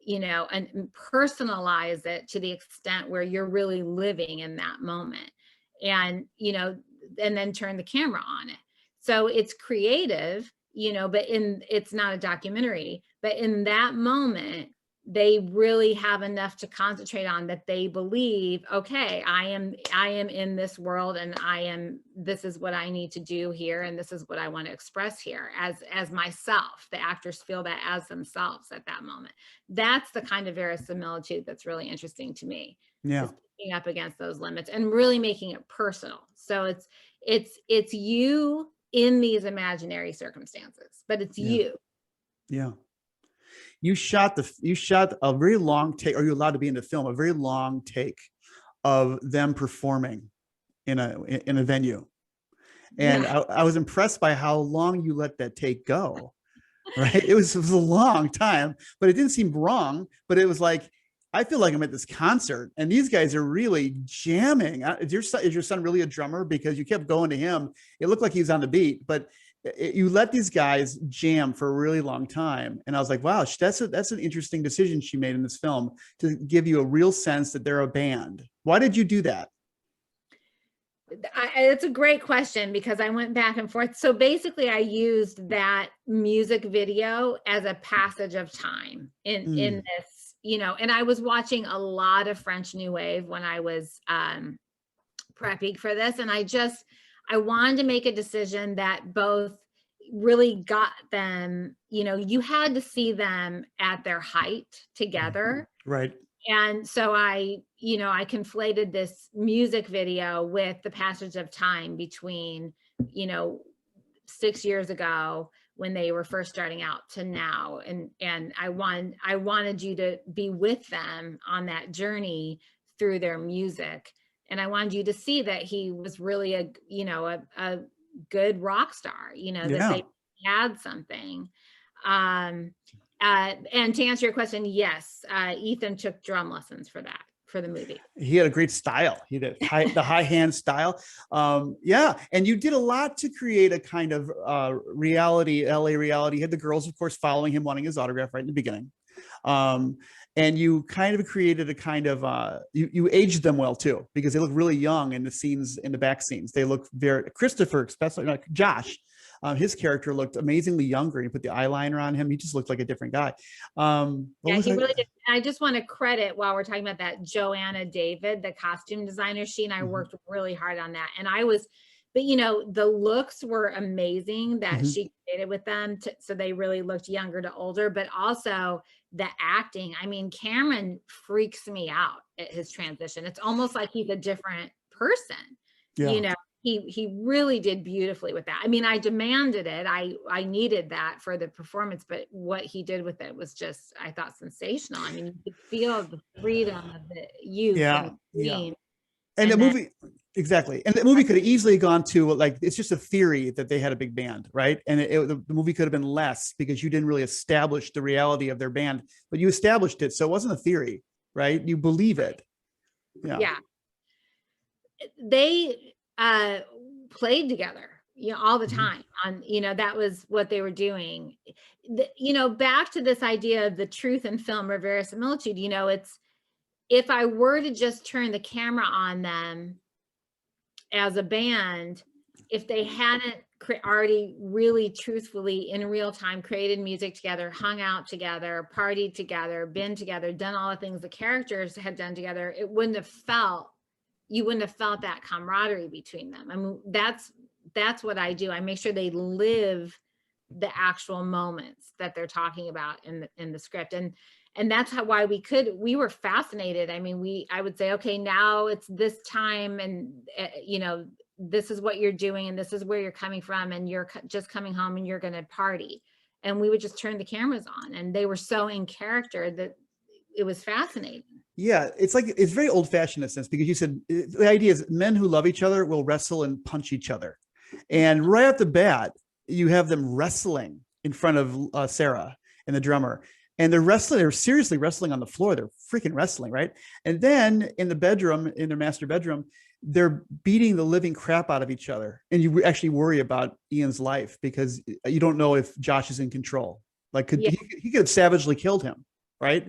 and personalize it to the extent where you're really living in that moment. And, and then turn the camera on it. So it's creative, but it's not a documentary, but in that moment, they really have enough to concentrate on, that they believe, okay, I am in this world, and this is what I need to do here. And this is what I want to express here as myself. The actors feel that as themselves at that moment. That's the kind of verisimilitude that's really interesting to me. Yeah. Picking up against those limits and really making it personal. So it's you in these imaginary circumstances, but it's you. Yeah. You shot a very long take, or you're allowed to be in the film, a very long take of them performing in a venue. And I was impressed by how long you let that take go. Right. It was a long time, but it didn't seem wrong, but it was like, I feel like I'm at this concert and these guys are really jamming. Is your son really a drummer? Because you kept going to him. It looked like he was on the beat, but you let these guys jam for a really long time. And I was like, wow, that's an interesting decision she made in this film, to give you a real sense that they're a band. Why did you do that? It's a great question, because I went back and forth. So basically I used that music video as a passage of time in this, and I was watching a lot of French New Wave when I was prepping for this. And I wanted to make a decision that both really got them, you had to see them at their height together. Right. And so I conflated this music video with the passage of time between, 6 years ago when they were first starting out to now. And I wanted you to be with them on that journey through their music. And I wanted you to see that he was really a good rock star, that they had something. And to answer your question, yes, Ethan took drum lessons for the movie. He had a great style. He did the high hand style. Yeah. And you did a lot to create a kind of reality, LA reality. You had the girls, of course, following him, wanting his autograph right in the beginning. And you kind of created a kind of, you aged them well too, because they look really young in the scenes, in the back scenes. They look very, Christopher, especially like Josh, his character looked amazingly younger. You put the eyeliner on him. He just looked like a different guy. Yeah, he really did. I just want to credit, while we're talking about that, Joanna David, the costume designer. She and I worked really hard on that. And but the looks were amazing that she created with them. So they really looked younger to older, but also the acting. I mean, Cameron freaks me out at his transition. It's almost like he's a different person. Yeah. He really did beautifully with that. I mean, I demanded it. I needed that for the performance, but what he did with it was just, I thought, sensational. I mean, you could feel the freedom of the youth. Yeah. And the then, movie, exactly. And the movie could have easily gone to, like, it's just a theory that they had a big band, right? And the movie could have been less because you didn't really establish the reality of their band, but you established it. So it wasn't a theory, right? You believe it. Yeah. They played together, all the time on, that was what they were doing. Back to this idea of the truth in film or verisimilitude, it's, if I were to just turn the camera on them as a band, if they hadn't already really truthfully in real time created music together, hung out together, partied together, been together, done all the things the characters had done together, you wouldn't have felt that camaraderie between them. I mean, that's what I do. I make sure they live the actual moments that they're talking about in the script. And that's why we were fascinated. I mean, I would say, okay, now it's this time, and this is what you're doing, and this is where you're coming from, and you're just coming home and you're going to party. And we would just turn the cameras on, and they were so in character that it was fascinating. Yeah, it's very old fashioned in a sense, because you said the idea is men who love each other will wrestle and punch each other. And right off the bat, you have them wrestling in front of Sarah and the drummer. And they're seriously wrestling on the floor. They're freaking wrestling, right? And then in the bedroom, in their master bedroom, they're beating the living crap out of each other. And you actually worry about Ian's life, because you don't know if Josh is in control. Like, he could have savagely killed him, right?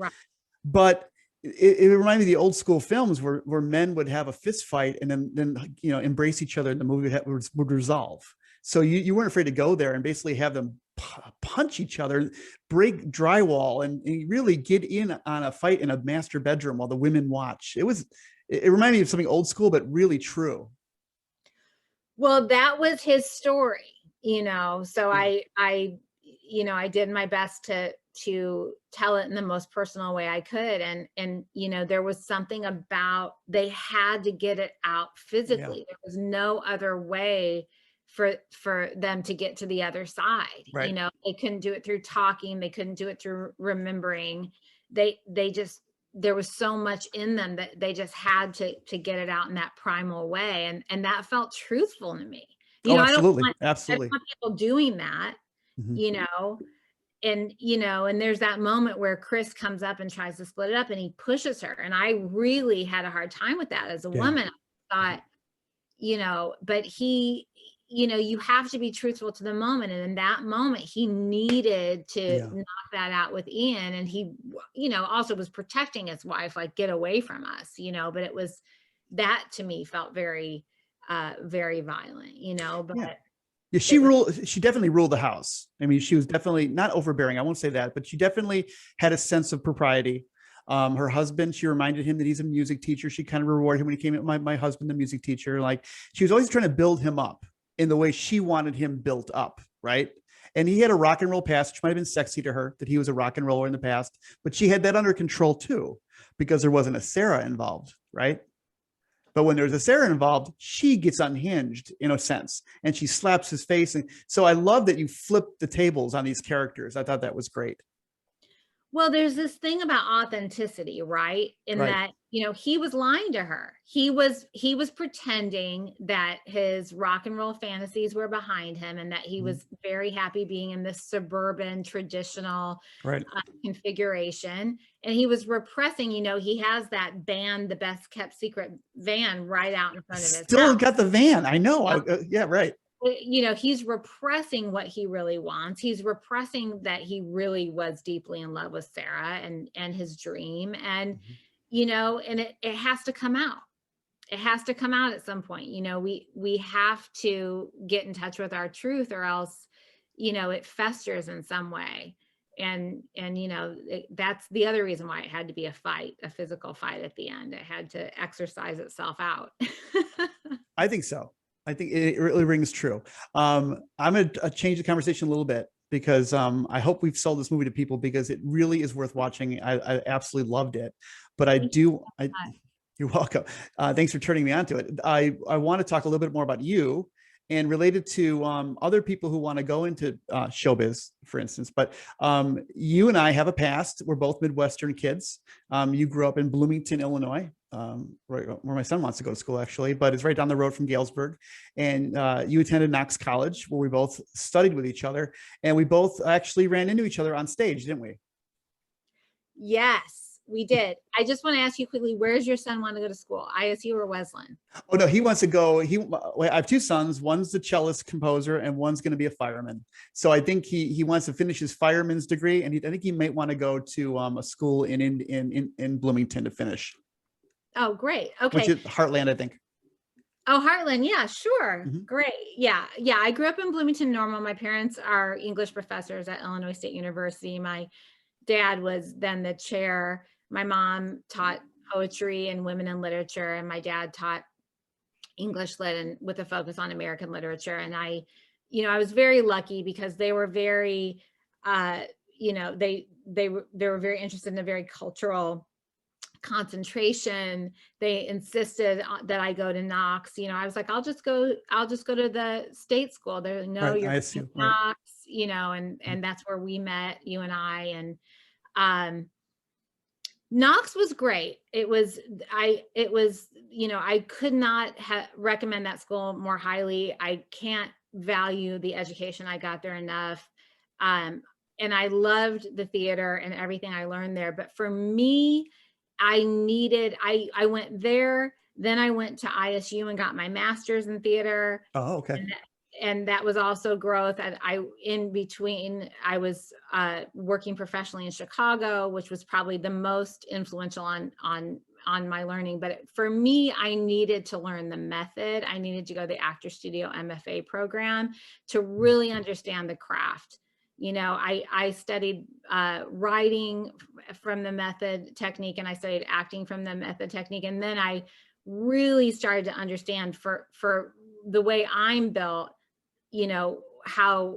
But it reminded me of the old school films where men would have a fist fight and then embrace each other, and the movie would resolve. So you weren't afraid to go there and basically have them punch each other, break drywall, and really get in on a fight in a master bedroom while the women watch. It reminded me of something old school, but really true. Well, that was his story, so I did my best to tell it in the most personal way I could. And there was something about, they had to get it out physically. There was no other way for them to get to the other side. Right. They couldn't do it through talking. They couldn't do it through remembering. There was so much in them that they just had to get it out in that primal way. And that felt truthful to me. Absolutely. I don't want people doing that, and there's that moment where Chris comes up and tries to split it up, and he pushes her. And I really had a hard time with that as a woman. I thought, but you have to be truthful to the moment. And in that moment, he needed to knock that out with Ian. And he, also was protecting his wife, like, get away from us, but it was, that to me felt very, very violent, but. Yeah, she definitely ruled the house. I mean, she was definitely not overbearing. I won't say that, but she definitely had a sense of propriety. Her husband, she reminded him that he's a music teacher. She kind of rewarded him when he came in, my husband, the music teacher. Like, she was always trying to build him up in the way she wanted him built up, right? And he had a rock and roll past, which might have been sexy to her, that he was a rock and roller in the past, but she had that under control too, because there wasn't a Sarah involved, right? But when there's a Sarah involved, she gets unhinged in a sense, and she slaps his face. And so I love that you flipped the tables on these characters. I thought that was great. Well, there's this thing about authenticity, right? In that, you know, he was lying to her. He was pretending that his rock and roll fantasies were behind him and that he was very happy being in this suburban traditional configuration. And he was repressing, you know, he has that band, the best kept secret van right out in front of his Still house. got the van. I know. Yeah, right. You know, he's repressing what he really wants. He's repressing that he really was deeply in love with Sarah and his dream. And, you know, and it has to come out. It has to come out at some point. You know, we have to get in touch with our truth, or else, you know, it festers in some way. And you know, that's the other reason why it had to be a fight, a physical fight at the end. It had to exercise itself out. I think so. I think it really rings true. I'm going to change the conversation a little bit, because I hope we've sold this movie to people, because it really is worth watching. I absolutely loved it, but you're welcome. Thanks for turning me on to it. I want to talk a little bit more about you and related to other people who want to go into showbiz, for instance. But you and I have a past. We're both Midwestern kids. You grew up in Bloomington, Illinois, right where my son wants to go to school, actually, but it's right down the road from Galesburg. And you attended Knox College, where we both studied with each other, and we both actually ran into each other on stage, didn't we? Yes, we did. I just want to ask you quickly, where does your son want to go to school? ISU or Wesleyan? Oh no, he wants to go. I have two sons. One's the cellist composer, and one's going to be a fireman. So I think he wants to finish his fireman's degree, and I think he might want to go to a school in Bloomington to finish. Oh, great. Okay. Which is Heartland, I think. Oh, Heartland. Yeah, sure. Great. Yeah. I grew up in Bloomington Normal. My parents are English professors at Illinois State University. My dad was then the chair. My mom taught poetry and women in literature, and my dad taught English lit and with a focus on American literature. And I was very lucky, because they were very, they were very interested in a very cultural concentration. They insisted that I go to Knox. I was like, I'll just go to the state school. They're like, no, you're in Knox, and that's where we met, you and I. And Knox was great. I could not recommend that school more highly. I can't value the education I got there enough. And I loved the theater and everything I learned there. But for me, I went there, then I went to ISU and got my master's in theater. Oh, okay. And that was also growth. In between, I was working professionally in Chicago, which was probably the most influential on my learning. But for me, I needed to learn the method. I needed to go to the Actor Studio MFA program to really understand the craft. I studied writing from the method technique, and I studied acting from the method technique. And then I really started to understand for the way I'm built, how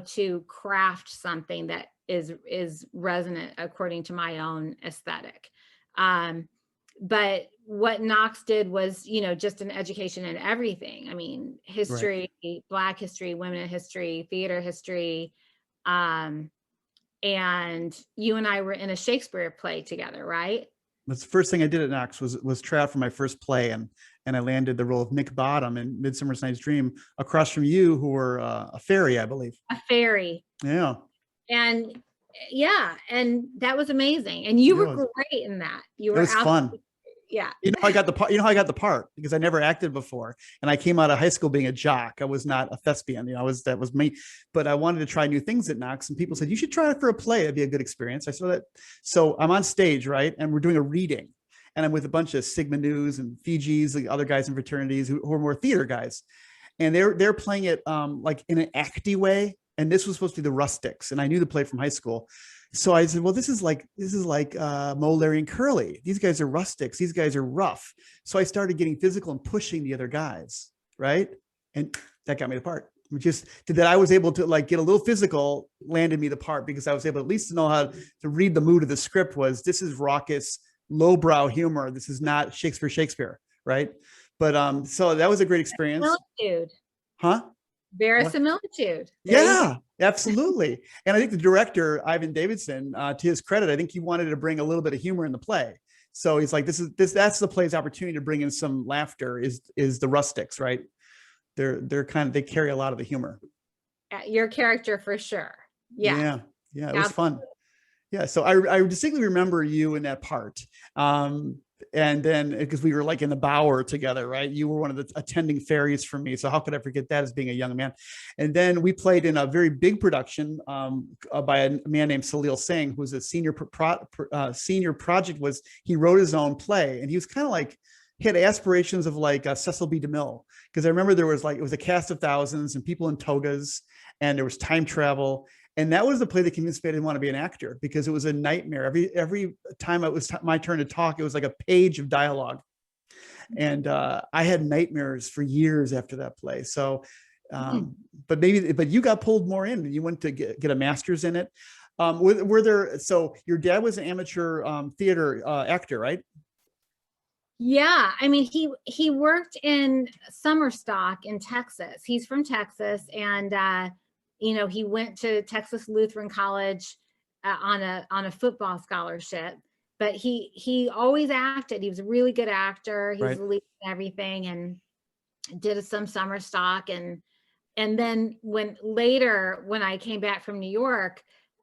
to craft something that is resonant according to my own aesthetic. But what Knox did was, just an education in everything. I mean, history, right. Black history, women in history, theater history. And you and I were in a Shakespeare play together, right? That's the first thing I did at Knox was try out for my first play, and I landed the role of Nick Bottom in Midsummer's Night's Dream, across from you, who were a fairy, I believe. A fairy. Yeah. And that was amazing. And you were great in that. You were. It was fun. Yeah. I got the part. How I got the part, because I never acted before, and I came out of high school being a jock. I was not a thespian. That was me. But I wanted to try new things at Knox, and people said, you should try it for a play. It'd be a good experience. I saw that. So I'm on stage, right, and we're doing a reading, and I'm with a bunch of Sigma Nus and Fijis, the other guys in fraternities who are more theater guys, and they're playing it like in an acty way. And this was supposed to be the Rustics, and I knew the play from high school. So I said, well, this is like Mo, Larry, and Curly. These guys are rustics. These guys are rough. So I started getting physical and pushing the other guys, right? And that got me the part. Just that I was able to get a little physical, landed me the part, because I was able at least to know how to read the mood of the script. This is raucous, lowbrow humor. This is not Shakespeare, right? But so that was a great experience. Verisimilitude. Huh? Verisimilitude. There you go. Yeah, absolutely. And I think the director, Ivan Davidson, to his credit, I think he wanted to bring a little bit of humor in the play. So he's like, that's the play's opportunity to bring in some laughter is the rustics, right? They carry a lot of the humor. Your character for sure. Yeah. Yeah, it was fun. Yeah, so I distinctly remember you in that part. And then because we were like in the Bower together, right? You were one of the attending fairies for me. So how could I forget that as being a young man? And then we played in a very big production by a man named Salil Singh, who's a senior project he wrote his own play. And he was kind of like, he had aspirations of like Cecil B. DeMille. Because I remember there was it was a cast of thousands and people in togas, and there was time travel. And that was the play that convinced me I didn't want to be an actor, because it was a nightmare. Every time it was my turn to talk, it was like a page of dialogue. And I had nightmares for years after that play. So, but you got pulled more in. You went to get a master's in it. So your dad was an amateur theater actor, right? Yeah, I mean, he worked in summer stock in Texas. He's from Texas, and he went to Texas Lutheran College on a football scholarship. But he always acted. He was a really good actor. He was leading everything, and did some summer stock. And then when I came back from New York,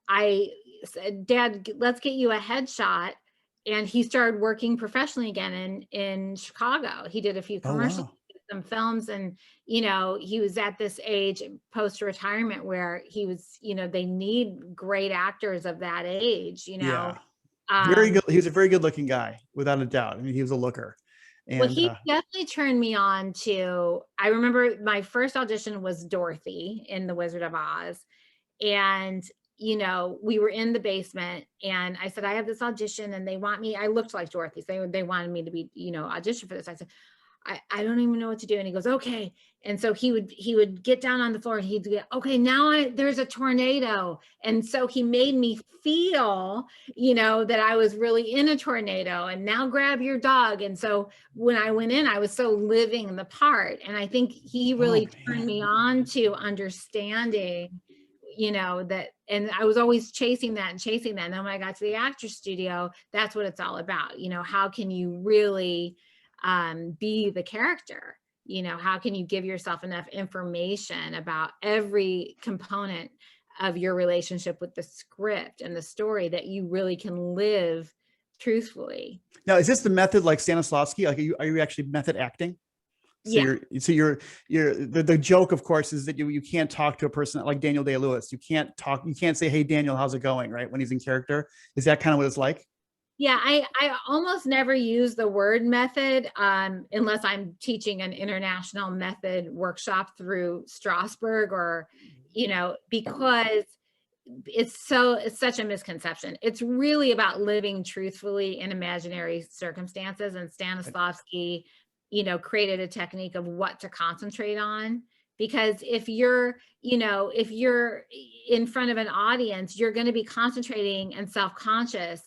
I said, "Dad, let's get you a headshot." And he started working professionally again in Chicago. He did a few commercials, some films, and he was at this age post-retirement where he was, they need great actors of that age. Yeah. Very good. He was a very good-looking guy, without a doubt. I mean, he was a looker. And, well, he definitely turned me on to. I remember my first audition was Dorothy in The Wizard of Oz, and we were in the basement, and I said, I have this audition and they want me. I looked like Dorothy. So they wanted me to be, audition for this. I said, I don't even know what to do. And he goes, okay. And so he would get down on the floor and he'd go, okay, now there's a tornado. And so he made me feel, that I was really in a tornado, and now grab your dog. And so when I went in, I was so living the part. And I think he really turned me on to understanding that, and I was always chasing that. And then when I got to the actor studio, that's what it's all about. How can you really be the character? How can you give yourself enough information about every component of your relationship with the script and the story that you really can live truthfully? Now, is this the method like Stanislavski? Like, are you actually method acting? So you're the joke, of course, is that you can't talk to a person like Daniel Day-Lewis. You can't say, hey, Daniel, how's it going? Right. When he's in character. Is that kind of what it's like? Yeah, I almost never use the word method unless I'm teaching an international method workshop through Strasberg, or, because it's such a misconception. It's really about living truthfully in imaginary circumstances. And Stanislavski, created a technique of what to concentrate on. Because if you're in front of an audience, you're going to be concentrating and self-conscious,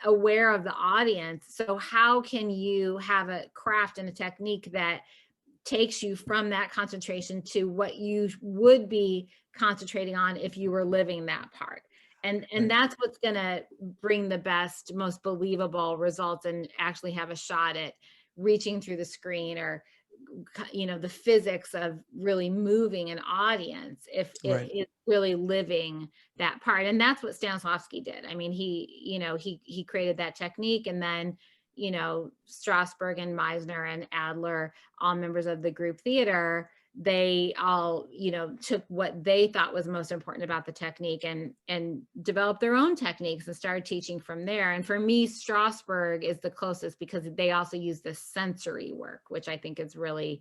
aware of the audience. So how can you have a craft and a technique that takes you from that concentration to what you would be concentrating on if you were living that part? And that's what's going to bring the best, most believable results, and actually have a shot at reaching through the screen, or the physics of really moving an audience if it is really living that part. And that's what Stanislavski did. I mean, he created that technique, and then Strasberg and Meisner and Adler, all members of the group theater, they all took what they thought was most important about the technique and developed their own techniques and started teaching from there. And for me, Strasberg is the closest, because they also use the sensory work, which I think is really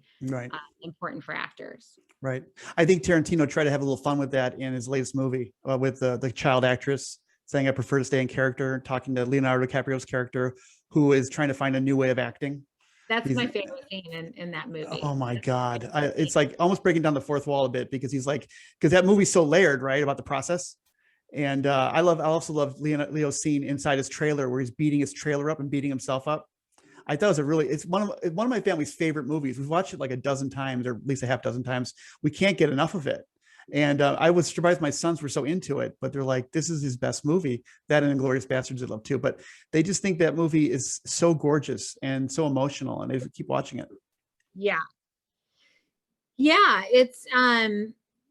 important for actors. Right. I think Tarantino tried to have a little fun with that in his latest movie with the child actress saying, I prefer to stay in character, talking to Leonardo DiCaprio's character, who is trying to find a new way of acting. That's my favorite scene in that movie. Oh my God. It's like almost breaking down the fourth wall a bit, because because that movie's so layered, right? About the process. And I also love Leo's scene inside his trailer where he's beating his trailer up and beating himself up. I thought it's one of my family's favorite movies. We've watched it like a dozen times, or at least a half dozen times. We can't get enough of it. And I was surprised my sons were so into it, but they're like, this is his best movie. That and Inglourious Bastards I love too. But they just think that movie is so gorgeous and so emotional, and they keep watching it. Yeah. Yeah. It's,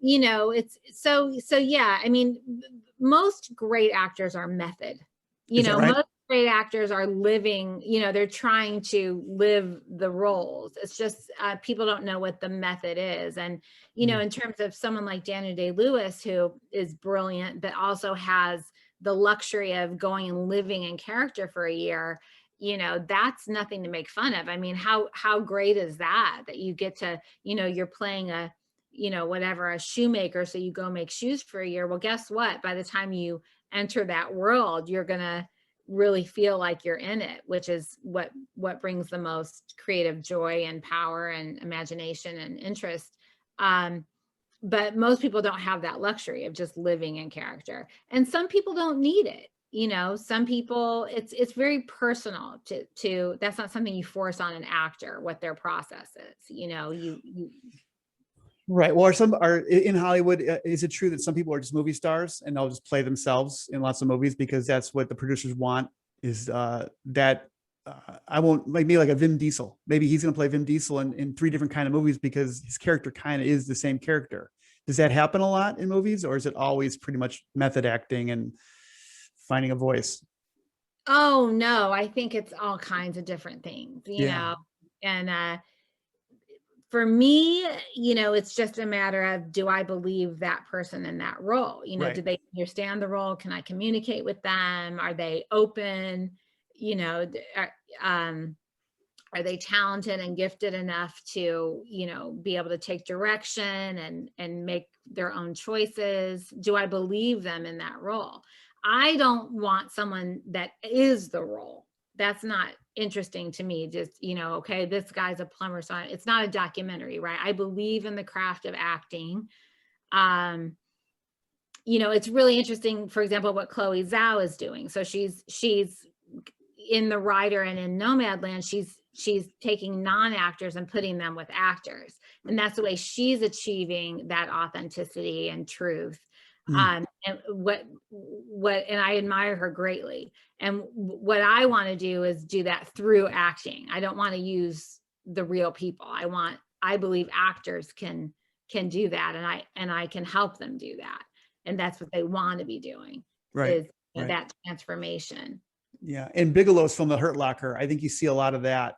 you know, it's so yeah. I mean, most great actors are method. You know, right? Most great actors are living, you know, they're trying to live the roles. It's just people don't know what the method is. And, you know, in terms of someone like Daniel Day-Lewis, who is brilliant, but also has the luxury of going and living in character for a year, you know, that's nothing to make fun of. I mean, how great is that you get to, you know, you're playing a, you know, whatever, a shoemaker. So you go make shoes for a year. Well, guess what? By the time you enter that world, you're going to really feel like you're in it, which is what brings the most creative joy and power and imagination and interest. But most people don't have that luxury of just living in character. And some people don't need it. You know, some people, it's very personal to that's not something you force on an actor, what their process is. You know, you right. Well, are in Hollywood, is it true that some people are just movie stars and they'll just play themselves in lots of movies because that's what the producers want? Is that I won't, like me, like a Vin Diesel. Maybe he's going to play Vin Diesel in 3 different kind of movies because his character kind of is the same character. Does that happen a lot in movies, or is it always pretty much method acting and finding a voice? Oh no, I think it's all kinds of different things, you know, and for me, you know, it's just a matter of, do I believe that person in that role? You know, do they understand the role? Can I communicate with them? Are they open? You know, are they talented and gifted enough to, you know, be able to take direction and make their own choices? Do I believe them in that role? I don't want someone that is the role. That's not interesting to me. Just, you know, okay, this guy's a plumber, so it's not a documentary, right? I believe in the craft of acting. You know, it's really interesting, for example, what Chloe Zhao is doing. So she's in The Rider and in Nomadland, she's taking non-actors and putting them with actors. And that's the way she's achieving that authenticity and truth. And and I admire her greatly. And what I want to do is do that through acting. I don't want to use the real people. I believe actors can do that, and I can help them do that. And that's what they want to be doing, is that transformation. Yeah. And Bigelow's film, The Hurt Locker, I think you see a lot of that.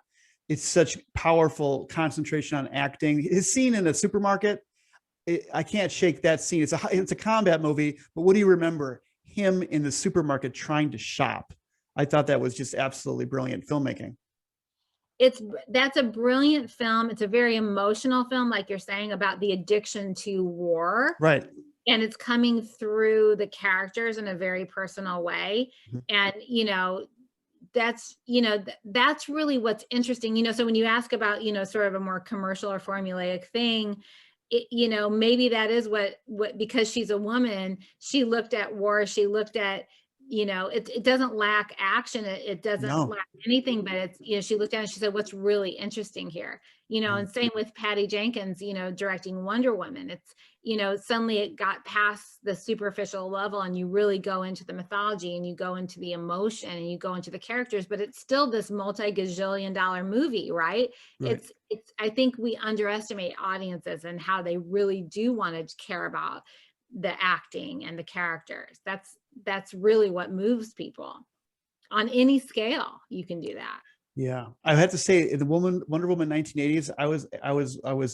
It's such powerful concentration on acting. His scene in the supermarket, I can't shake that scene. It's a combat movie, but what do you remember? Him in the supermarket trying to shop. I thought that was just absolutely brilliant filmmaking. That's a brilliant film. It's a very emotional film, like you're saying, about the addiction to war. Right. And it's coming through the characters in a very personal way. And, you know, that's really what's interesting. You know, so when you ask about, you know, sort of a more commercial or formulaic thing, you know, maybe that is what because she's a woman, she looked at war, she looked at, you know, it doesn't lack action, it doesn't lack anything, but it's, you know, she looked at it and she said, what's really interesting here, you know, and same with Patty Jenkins, you know, directing Wonder Woman. It's, you know, suddenly it got past the superficial level and you really go into the mythology and you go into the emotion and you go into the characters, but it's still this multi-gazillion-dollar movie, right? It's I think we underestimate audiences and how they really do want to care about the acting and the characters. That's really what moves people on any scale. You can do that. Yeah, I have to say, the Wonder Woman 1980s, I was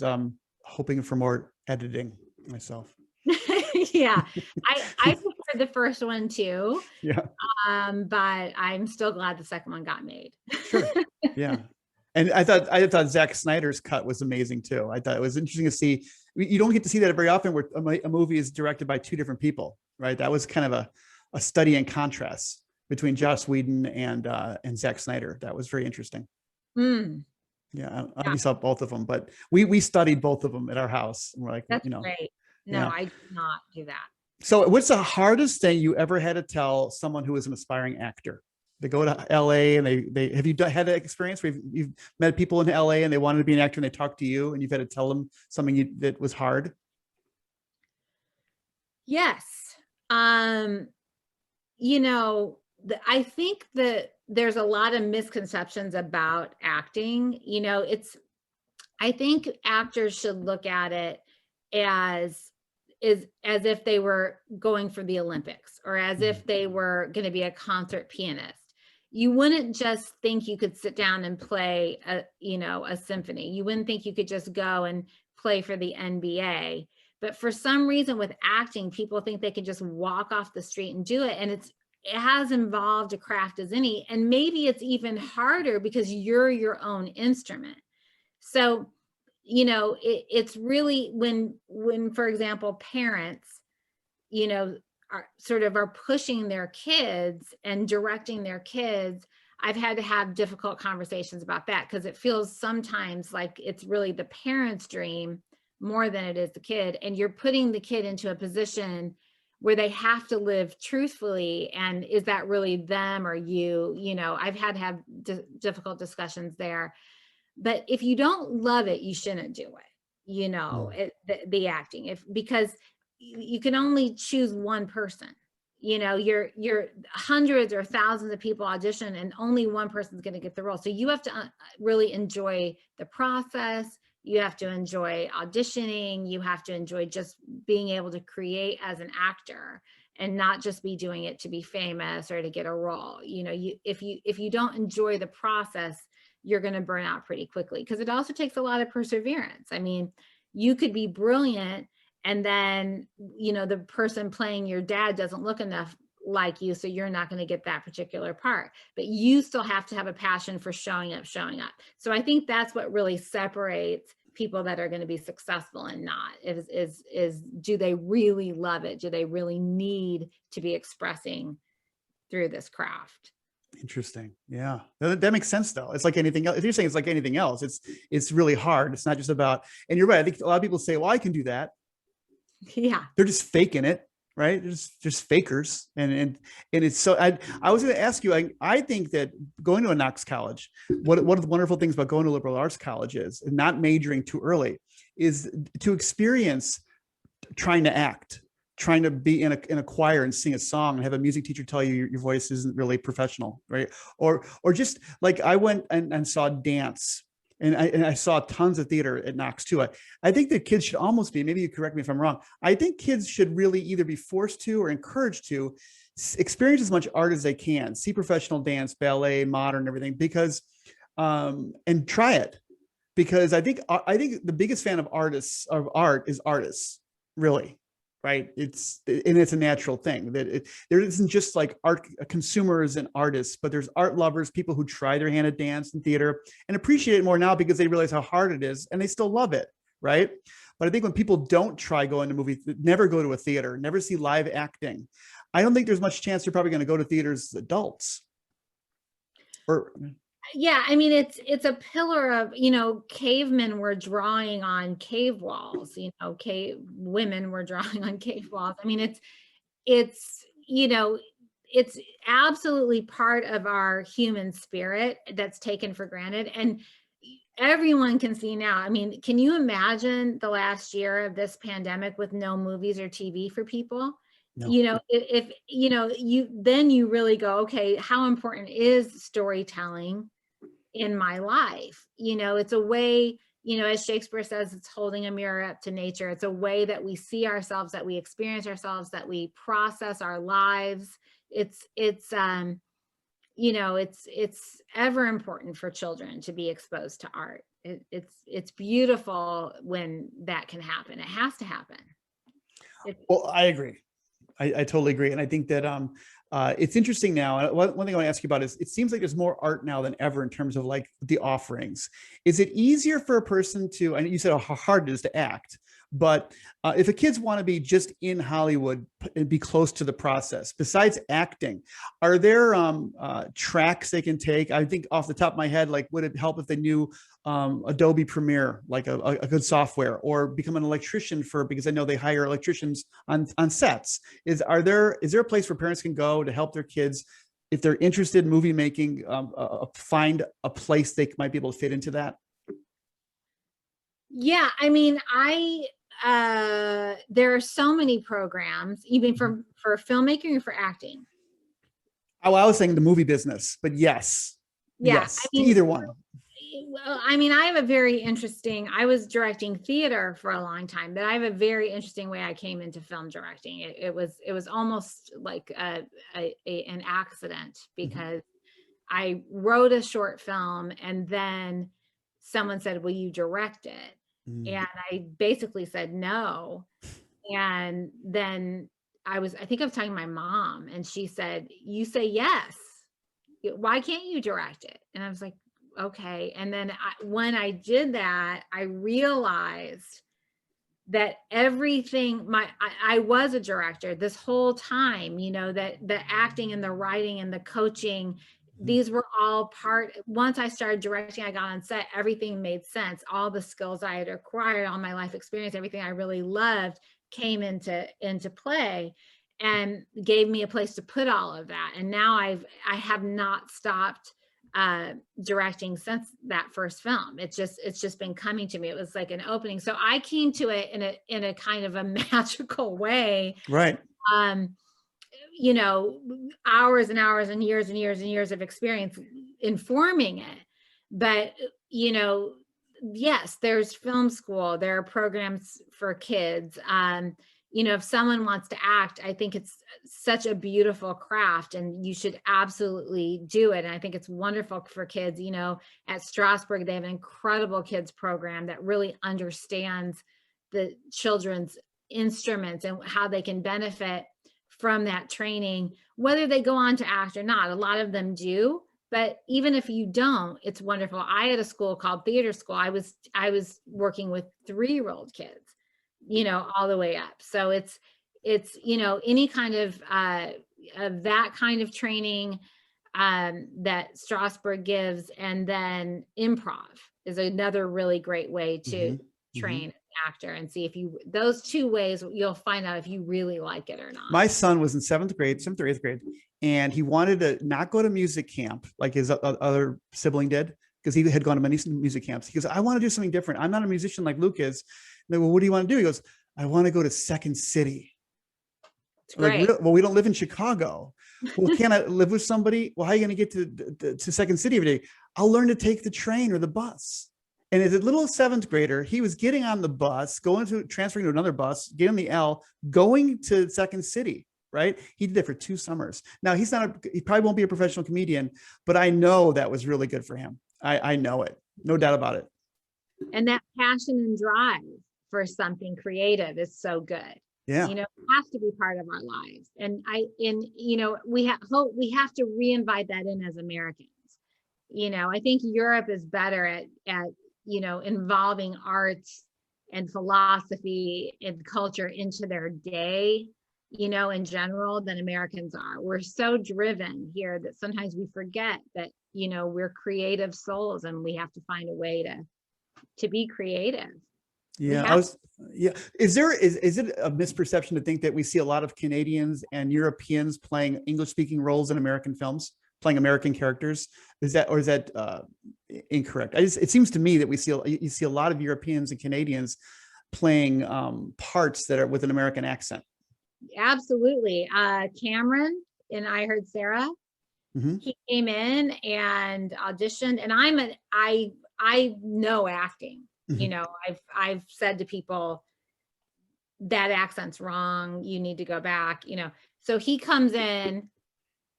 hoping for more editing myself. Yeah, I preferred the first one too. Yeah. But I'm still glad the second one got made. Sure. Yeah. And I thought Zack Snyder's cut was amazing too. I thought it was interesting to see. You don't get to see that very often, where a movie is directed by 2 different people, right? That was kind of a study in contrast between Joss Whedon and Zack Snyder. That was very interesting. Yeah, we saw both of them, but we studied both of them at our house. And we're like, that's you know, great. No, I did not do that. So what's the hardest thing you ever had to tell someone who is an aspiring actor? They go to LA and they have you had an experience where you've met people in LA and they wanted to be an actor and they talked to you and you've had to tell them something that was hard? Yes. You know, I think that there's a lot of misconceptions about acting. You know, I think actors should look at it as if they were going for the Olympics or as if they were going to be a concert pianist. You wouldn't just think you could sit down and play a symphony. You wouldn't think you could just go and play for the NBA. But for some reason with acting, people think they can just walk off the street and do it. And it has involved a craft as any, and maybe it's even harder because you're your own instrument. So, you know, it's really when, for example, parents, you know, are pushing their kids and directing their kids. I've had to have difficult conversations about that because it feels sometimes like it's really the parent's dream more than it is the kid. And you're putting the kid into a position where they have to live truthfully. And is that really them or you? You know, I've had to have difficult discussions there. But if you don't love it, you shouldn't do it. You know, the acting, because you can only choose one person. You know, you're hundreds or thousands of people audition and only one person's going to get the role. So you have to really enjoy the process. You have to enjoy auditioning. You have to enjoy just being able to create as an actor and not just be doing it to be famous or to get a role. You know, if you don't enjoy the process, you're going to burn out pretty quickly, because it also takes a lot of perseverance. I mean, you could be brilliant and then, you know, the person playing your dad doesn't look enough like you, so you're not going to get that particular part, but you still have to have a passion for showing up. So I think that's what really separates people that are going to be successful and not is do they really love it? Do they really need to be expressing through this craft? Interesting. Yeah, that makes sense though. It's like anything else. If you're saying it's like anything else, it's really hard. It's not just about, and you're right. I think a lot of people say, well, I can do that. Yeah. They're just faking it. Right. Just fakers. And it's so, I was going to ask you, I think that going to a Knox college, one of the wonderful things about going to liberal arts college is, and not majoring too early, is to experience trying to act, trying to be in a choir and sing a song and have a music teacher tell you your voice isn't really professional. Right. Or just like I went and saw dance. And I saw tons of theater at Knox too. I think that kids should almost be, maybe you correct me if I'm wrong, I think kids should really either be forced to or encouraged to experience as much art as they can, see professional dance, ballet, modern, everything, because, and try it. Because I think the biggest fan of art is artists, really. Right. It's a natural thing that there isn't just like art consumers and artists, but there's art lovers, people who try their hand at dance and theater and appreciate it more now because they realize how hard it is and they still love it. Right. But I think when people don't try going to movies, never go to a theater, never see live acting, I don't think there's much chance they're probably going to go to theaters as adults. Yeah, I mean, it's a pillar of, you know, cavemen were drawing on cave walls, you know, women were drawing on cave walls. I mean, it's, you know, it's absolutely part of our human spirit that's taken for granted. And everyone can see now. I mean, can you imagine the last year of this pandemic with no movies or TV for people? No. You know, if you know, you really go, okay, how important is storytelling in my life? You know, it's a way, you know, as Shakespeare says, it's holding a mirror up to nature. It's a way that we see ourselves, that we experience ourselves, that we process our lives. It's you know, it's ever important for children to be exposed to art. It's beautiful when that can happen. It has to happen. Well, I agree. I totally agree. And I think that it's interesting now. One thing I want to ask you about is it seems like there's more art now than ever in terms of like the offerings. Is it easier for a person to, and you said how hard it is to act, but if the kids want to be just in Hollywood and be close to the process, besides acting, are there tracks they can take? I think off the top of my head, like would it help if they knew Adobe Premiere, like a good software, or become an electrician because I know they hire electricians on sets. Is there a place where parents can go to help their kids if they're interested in movie making, find a place they might be able to fit into that? Yeah, I mean, there are so many programs, even for filmmaking or for acting. Oh, I was saying the movie business, but yes. Yeah, yes, I mean, either one. Well, I mean, I have a very interesting, I was directing theater for a long time, but I have a very interesting way I came into film directing. It was almost like an accident, because I wrote a short film and then someone said, will you direct it? And I basically said no. And then I think I was talking to my mom, and she said, you say yes. Why can't you direct it? And I was like, okay. And then when I did that, I realized that everything, I was a director this whole time, you know, that the acting and the writing and the coaching, these were all part. Once I started directing, I got on set, everything made sense. All the skills I had acquired, all my life experience, everything I really loved came into play and gave me a place to put all of that. And now I have not stopped directing since that first film. It's just been coming to me. It was like an opening. So I came to it in a kind of a magical way. Right. You know, hours and hours and years and years and years of experience informing it. But, you know, yes, there's film school, there are programs for kids. You know, if someone wants to act, I think it's such a beautiful craft and you should absolutely do it. And I think it's wonderful for kids. You know, at Strasberg, they have an incredible kids program that really understands the children's instruments and how they can benefit from that training, whether they go on to act or not. A lot of them do, but even if you don't, it's wonderful. I had a school called theater school. I was working with 3-year-old kids, you know, all the way up. So it's, you know, any kind of that kind of training that Strasberg gives. And then improv is another really great way to train an actor and see if those 2 ways, you'll find out if you really like it or not. My son was in 7th or 8th grade, and he wanted to not go to music camp like his other sibling did, because he had gone to many music camps. He goes, I want to do something different. I'm not a musician like Luke is. And they go, well, what do you want to do? He goes, I want to go to Second City. Like, well, we don't live in Chicago. Well, can I live with somebody? Well, how are you going to get to Second City every day? I'll learn to take the train or the bus. And as a little 7th grader, he was getting on the bus, transferring to another bus, getting the L, going to Second City, right? He did it for 2 summers. Now he probably won't be a professional comedian, but I know that was really good for him. I know it, no doubt about it. And that passion and drive for something creative is so good. Yeah. You know, it has to be part of our lives. And you know, we have to reinvite that in as Americans. You know, I think Europe is better at you know, involving arts and philosophy and culture into their day, you know, in general, than Americans are. We're so driven here that sometimes we forget that, you know, we're creative souls and we have to find a way to be creative. Yeah. Is it a misperception to think that we see a lot of Canadians and Europeans playing English-speaking roles in American films, playing American characters? Is that incorrect? It seems to me that you see a lot of Europeans and Canadians playing parts that are with an American accent. Absolutely. Cameron in I Heard Sarah, he came in and auditioned, and I know acting. You know, I've said to people, that accent's wrong, you need to go back, you know. So he comes in,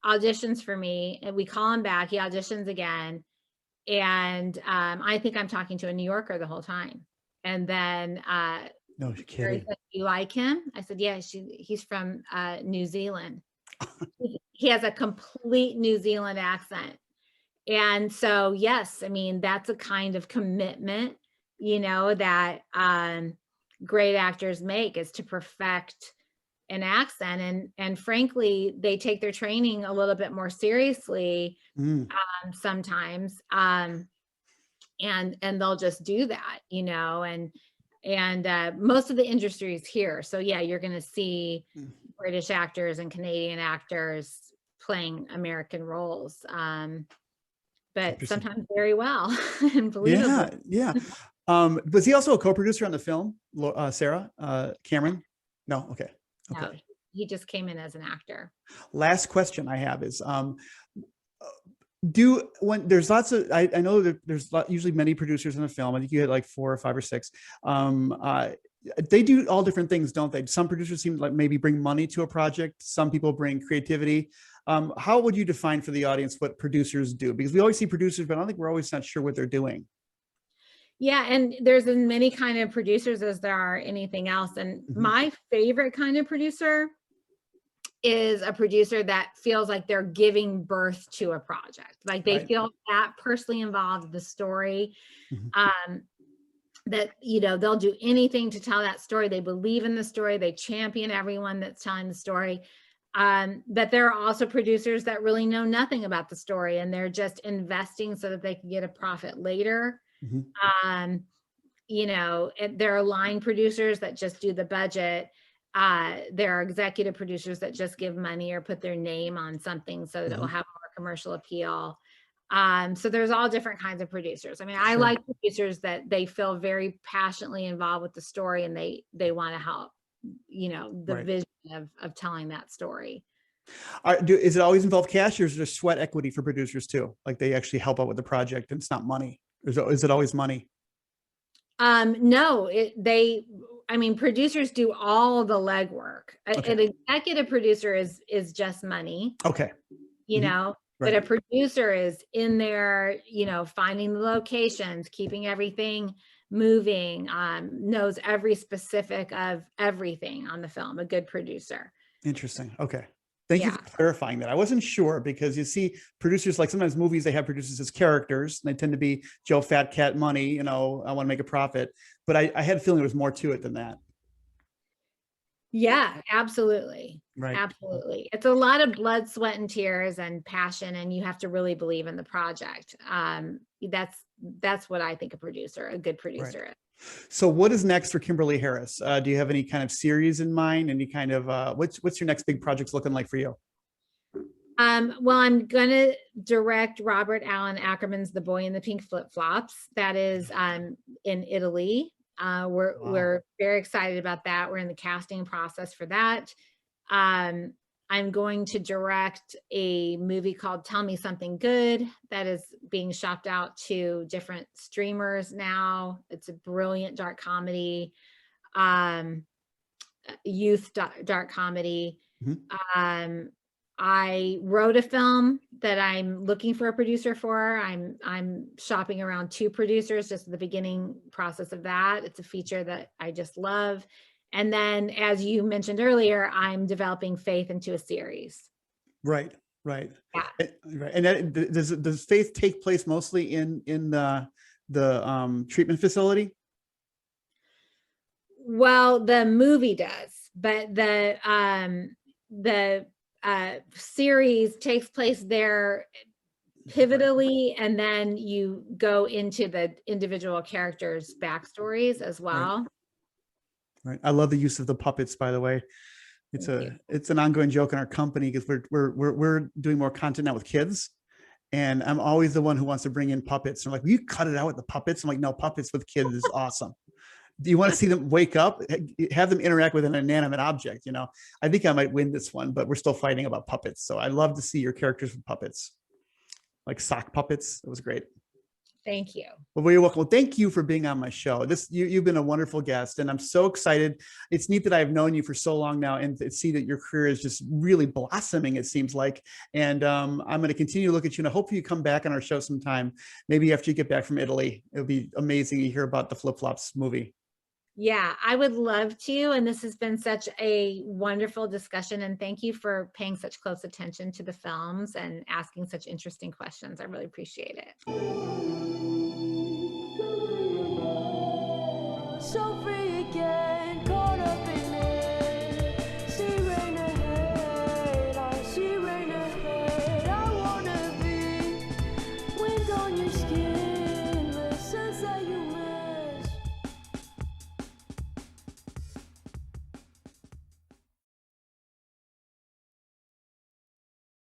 auditions for me, and we call him back, he auditions again, and I think I'm talking to a New Yorker the whole time. And then no, you're kidding. Said, you like him? I said, yeah, he's from New Zealand. He has a complete New Zealand accent. And so, yes, I mean, that's a kind of commitment, you know, that great actors make, is to perfect an accent. And frankly, they take their training a little bit more seriously sometimes. And they'll just do that, you know, and most of the industry is here. So yeah, you're going to see British actors and Canadian actors playing American roles. But sometimes very well and believable. Yeah. Was he also a co-producer on the film, Sarah? Cameron? No? Okay. No, he just came in as an actor. Last question I have is, when there's lots of, I know that there's usually many producers in a film. I think you had like 4 or 5 or 6. They do all different things, don't they? Some producers seem like maybe bring money to a project. Some people bring creativity. How would you define for the audience what producers do? Because we always see producers, but I don't think we're always not sure what they're doing. Yeah, and there's as many kind of producers as there are anything else. And my favorite kind of producer is a producer that feels like they're giving birth to a project. Like they feel that personally involved in the story. That, you know, they'll do anything to tell that story. They believe in the story. They champion everyone that's telling the story. But there are also producers that really know nothing about the story and they're just investing so that they can get a profit later. You know, there are line producers that just do the budget. There are executive producers that just give money or put their name on something so that it will have more commercial appeal. So there's all different kinds of producers. I mean, I like producers that they feel very passionately involved with the story and they want to help, you know, the vision of telling that story. Is it always involve cash, or is there sweat equity for producers too? Like they actually help out with the project and it's not money? Is it always money? No, I mean, producers do all the legwork. An executive producer is just money. Okay. You know, but a producer is in there, you know, finding the locations, keeping everything moving, knows every specific of everything on the film, a good producer. Interesting. Okay. Thank you for clarifying that. I wasn't sure because you see producers, like sometimes movies, they have producers as characters and they tend to be Joe Fat Cat Money, you know, I want to make a profit, but I had a feeling there was more to it than that. Yeah, absolutely. Right. Absolutely. It's a lot of blood, sweat, and tears and passion, and you have to really believe in the project. That's what I think a good producer is. So what is next for Kymberly Harris? Do you have any kind of series in mind? Any kind of, what's your next big projects looking like for you? Well, I'm going to direct Robert Alan Ackerman's The Boy in the Pink Flip-Flops. That is in Italy. We're very excited about that. We're in the casting process for that. I'm going to direct a movie called Tell Me Something Good that is being shopped out to different streamers now. It's a brilliant dark comedy, youth dark comedy. I wrote a film that I'm looking for a producer for. I'm shopping around 2 producers, just the beginning process of that. It's a feature that I just love. And then, as you mentioned earlier, I'm developing Faith into a series. Right. Yeah. And that, does Faith take place mostly in the treatment facility? Well, the movie does, but the series takes place there pivotally, and then you go into the individual characters' backstories as well. Right. I love the use of the puppets, by the way. It's an ongoing joke in our company because we're doing more content now with kids. And I'm always the one who wants to bring in puppets. And I'm like, will you cut it out with the puppets? I'm like, no, puppets with kids is awesome. Do you want to see them wake up, have them interact with an inanimate object? You know, I think I might win this one, but we're still fighting about puppets. So I love to see your characters with puppets, like sock puppets. It was great. Thank you. Well, you're welcome. Well, thank you for being on my show. You've been a wonderful guest, and I'm so excited. It's neat that I've known you for so long now, and to see that your career is just really blossoming, it seems like. And I'm going to continue to look at you, and I hope you come back on our show sometime, maybe after you get back from Italy. It would be amazing to hear about the Flip Flops movie. Yeah, I would love to. And this has been such a wonderful discussion. And thank you for paying such close attention to the films and asking such interesting questions. I really appreciate it. So free again.